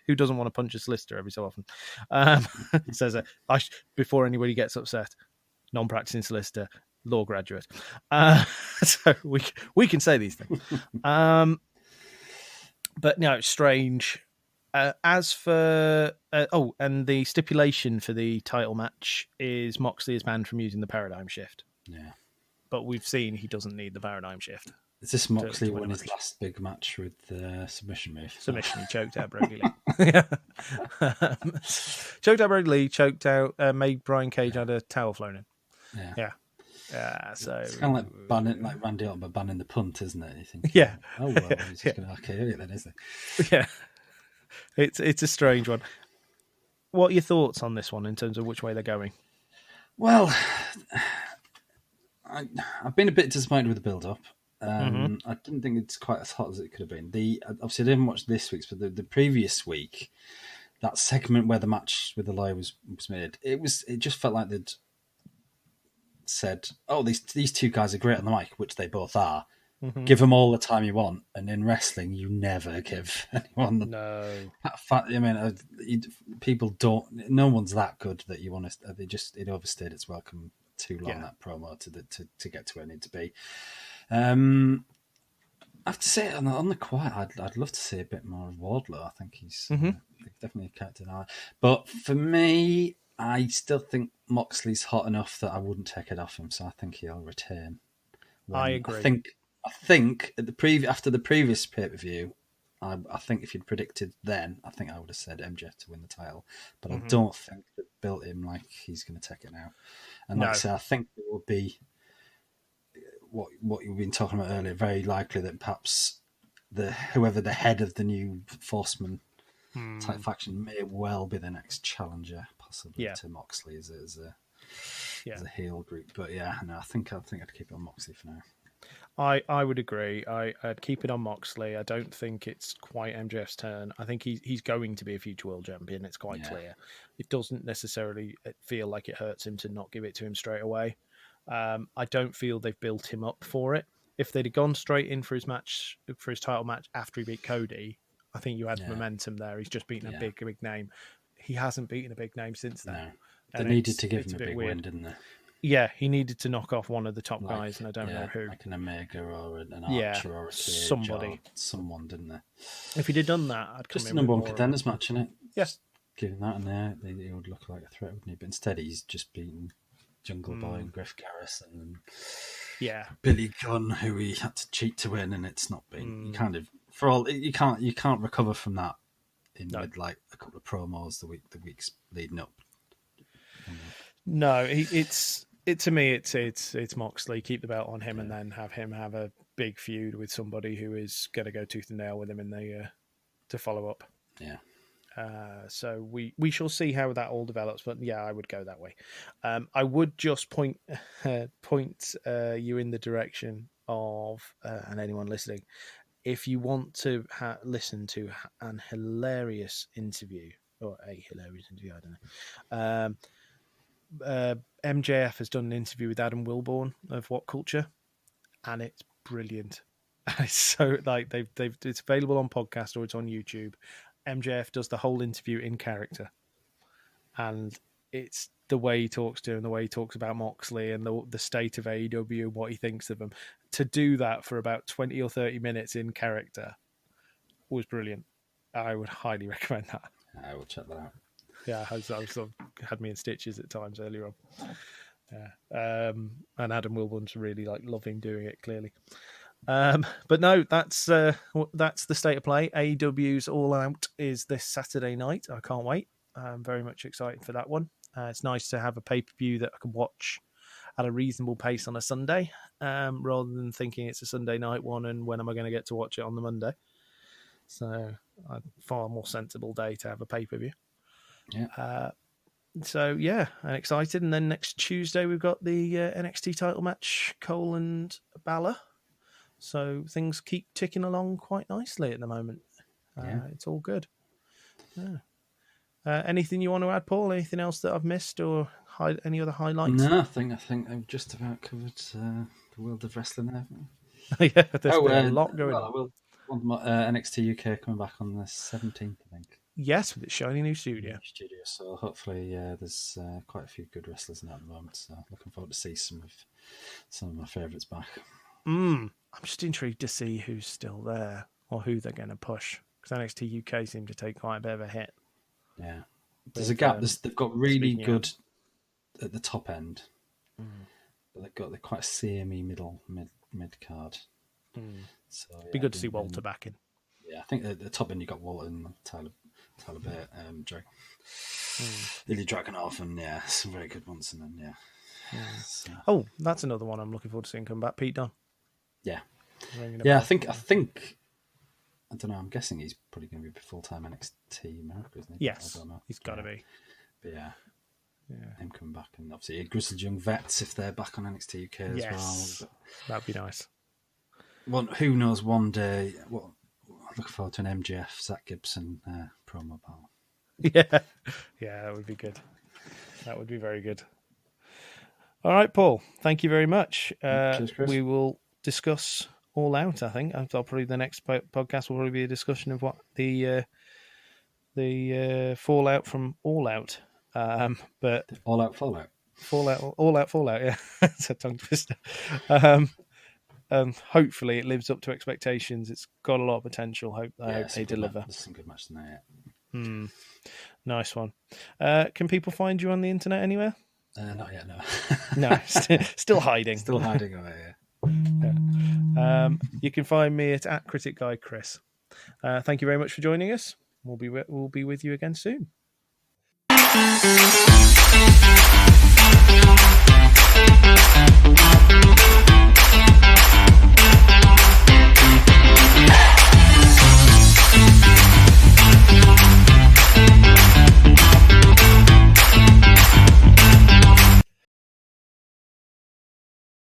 who doesn't want to punch a solicitor every so often. Says that before anybody gets upset. Non-practicing solicitor, law graduate. So we can say these things. But no, it's strange. As for and the stipulation for the title match is Moxley is banned from using the paradigm shift. Yeah, but we've seen he doesn't need the paradigm shift. Is this Moxley won his last big match with the submission move? Submission, he choked out Brody Lee. Choked out Brody Lee, choked out, made Brian Cage had a towel flown in. Yeah. So it's kind of like banning, like Randy Orton, but banning the punt, isn't it? You think, yeah. Oh well, he's just going to RKO it then, isn't it? Yeah. It's a strange one. What are your thoughts on this one in terms of which way they're going? Well, I've been a bit disappointed with the build-up. I didn't think it's quite as hot as it could have been. Obviously, I didn't watch this week's, but the previous week, that segment where the match with the lawyer was made, it just felt like they'd said, "Oh, these two guys are great on the mic," which they both are. Give them all the time you want, and in wrestling, you never give anyone. No, I mean, people don't. No one's that good that you want to. It overstayed its welcome too long. That promo to get to where it needed to be. I have to say, on the quiet, I'd love to see a bit more of Wardlow. I think he's definitely a character now. But for me, I still think Moxley's hot enough that I wouldn't take it off him. So I think he'll retain. I agree. I think after the previous pay-per-view, I think if you'd predicted then, I think I would have said MJF to win the title. But I don't think they built him like he's going to take it now. And like I say, I think it will be what you've been talking about earlier. Very likely that perhaps whoever the head of the new Forceman type faction may well be the next challenger, possibly to Moxley as a heel group. But I think I'd keep it on Moxley for now. I would agree. I'd keep it on Moxley. I don't think it's quite MJF's turn. I think he's going to be a future world champion. It's quite clear. It doesn't necessarily feel like it hurts him to not give it to him straight away. I don't feel they've built him up for it. If they'd have gone straight in for his title match after he beat Cody, I think you had momentum there. He's just beaten a big name. He hasn't beaten a big name since then. No. They needed to give him a big win, didn't they? Yeah, he needed to knock off one of the top guys, and I don't know who. Like an Omega or an Archer or a Cage somebody. Or someone, didn't they? If he'd have done that, I'd come just in the number with one contenders match, innit? Yes. Giving that in there, he would look like a threat, wouldn't he? But instead, he's just beaten Jungle Boy and Griff Garrison and Billy Gunn, who he had to cheat to win, and it's not been you can't recover from that with like a couple of promos the weeks leading up. No, it's to me it's Moxley. Keep the belt on him, and then have him have a big feud with somebody who is going to go tooth and nail with him in the to follow up. Yeah. So we shall see how that all develops, but I would go that way. I would just point you in the direction of and anyone listening, if you want to listen to an hilarious interview or a hilarious interview, I don't know. MJF has done an interview with Adam Wilborn of What Culture, and it's brilliant. It's so like it's available on podcast or it's on YouTube. MJF does the whole interview in character, and it's the way he talks to him, the way he talks about Moxley and the state of AEW, what he thinks of them. To do that for about 20 or 30 minutes in character was brilliant. I would highly recommend that. I will check that out. Yeah, I sort of had me in stitches at times earlier on. Yeah, and Adam Wilburn's really loving doing it clearly. But no, that's the state of play. AEW's All Out is this Saturday night. I can't wait. I'm very much excited for that one. It's nice to have a pay-per-view that I can watch at a reasonable pace on a Sunday, rather than thinking it's a Sunday night one and when am I going to get to watch it on the Monday. So a far more sensible day to have a pay-per-view. Yeah. So yeah, I'm excited. And then next Tuesday we've got the NXT title match, Cole and Balor. So things keep ticking along quite nicely at the moment. It's all good. Yeah. Anything you want to add, Paul? Anything else that I've missed, or any other highlights? No, I think I've just about covered the world of wrestling there. Yeah, there's been a lot going on. NXT UK coming back on the 17th, I think. Yes, with its shiny new studio. So hopefully, there's quite a few good wrestlers in that at the moment. So looking forward to see some of my favourites back. I'm just intrigued to see who's still there or who they're going to push, because NXT UK seem to take quite a bit of a hit. Yeah, there's a gap. They've got really good at the top end, but they're quite a samey mid card. So be good to see Walter back in. Yeah, I think at the top end you got Walton, Tyler Bate, Ilya Dragunov, and some very good ones. And then So. Oh, that's another one I'm looking forward to seeing come back. Pete Dunne. Yeah. I think. I don't know. I'm guessing he's probably going to be full time NXT America, isn't he? Yes, I don't know. He's got to be. But him coming back, and obviously grizzled young vets if they're back on NXT UK as well. That'd be nice. Well, who knows? One day, looking forward to an MJF Zach Gibson promo battle. Yeah, that would be good. That would be very good. All right, Paul. Thank you very much. Cheers, Chris. We will discuss All Out. I think probably the next podcast will probably be a discussion of what the fallout from All Out. But All Out, Fallout. All Out, Fallout. Yeah, it's a tongue twister. Hopefully it lives up to expectations. It's got a lot of potential. Hope they deliver. There's some good matches in there. Nice one. Can people find you on the internet anywhere? Not yet, no. No, still hiding. Still hiding away, yeah. You can find me at Critic Guy Chris. Thank you very much for joining us. We'll be with you again soon.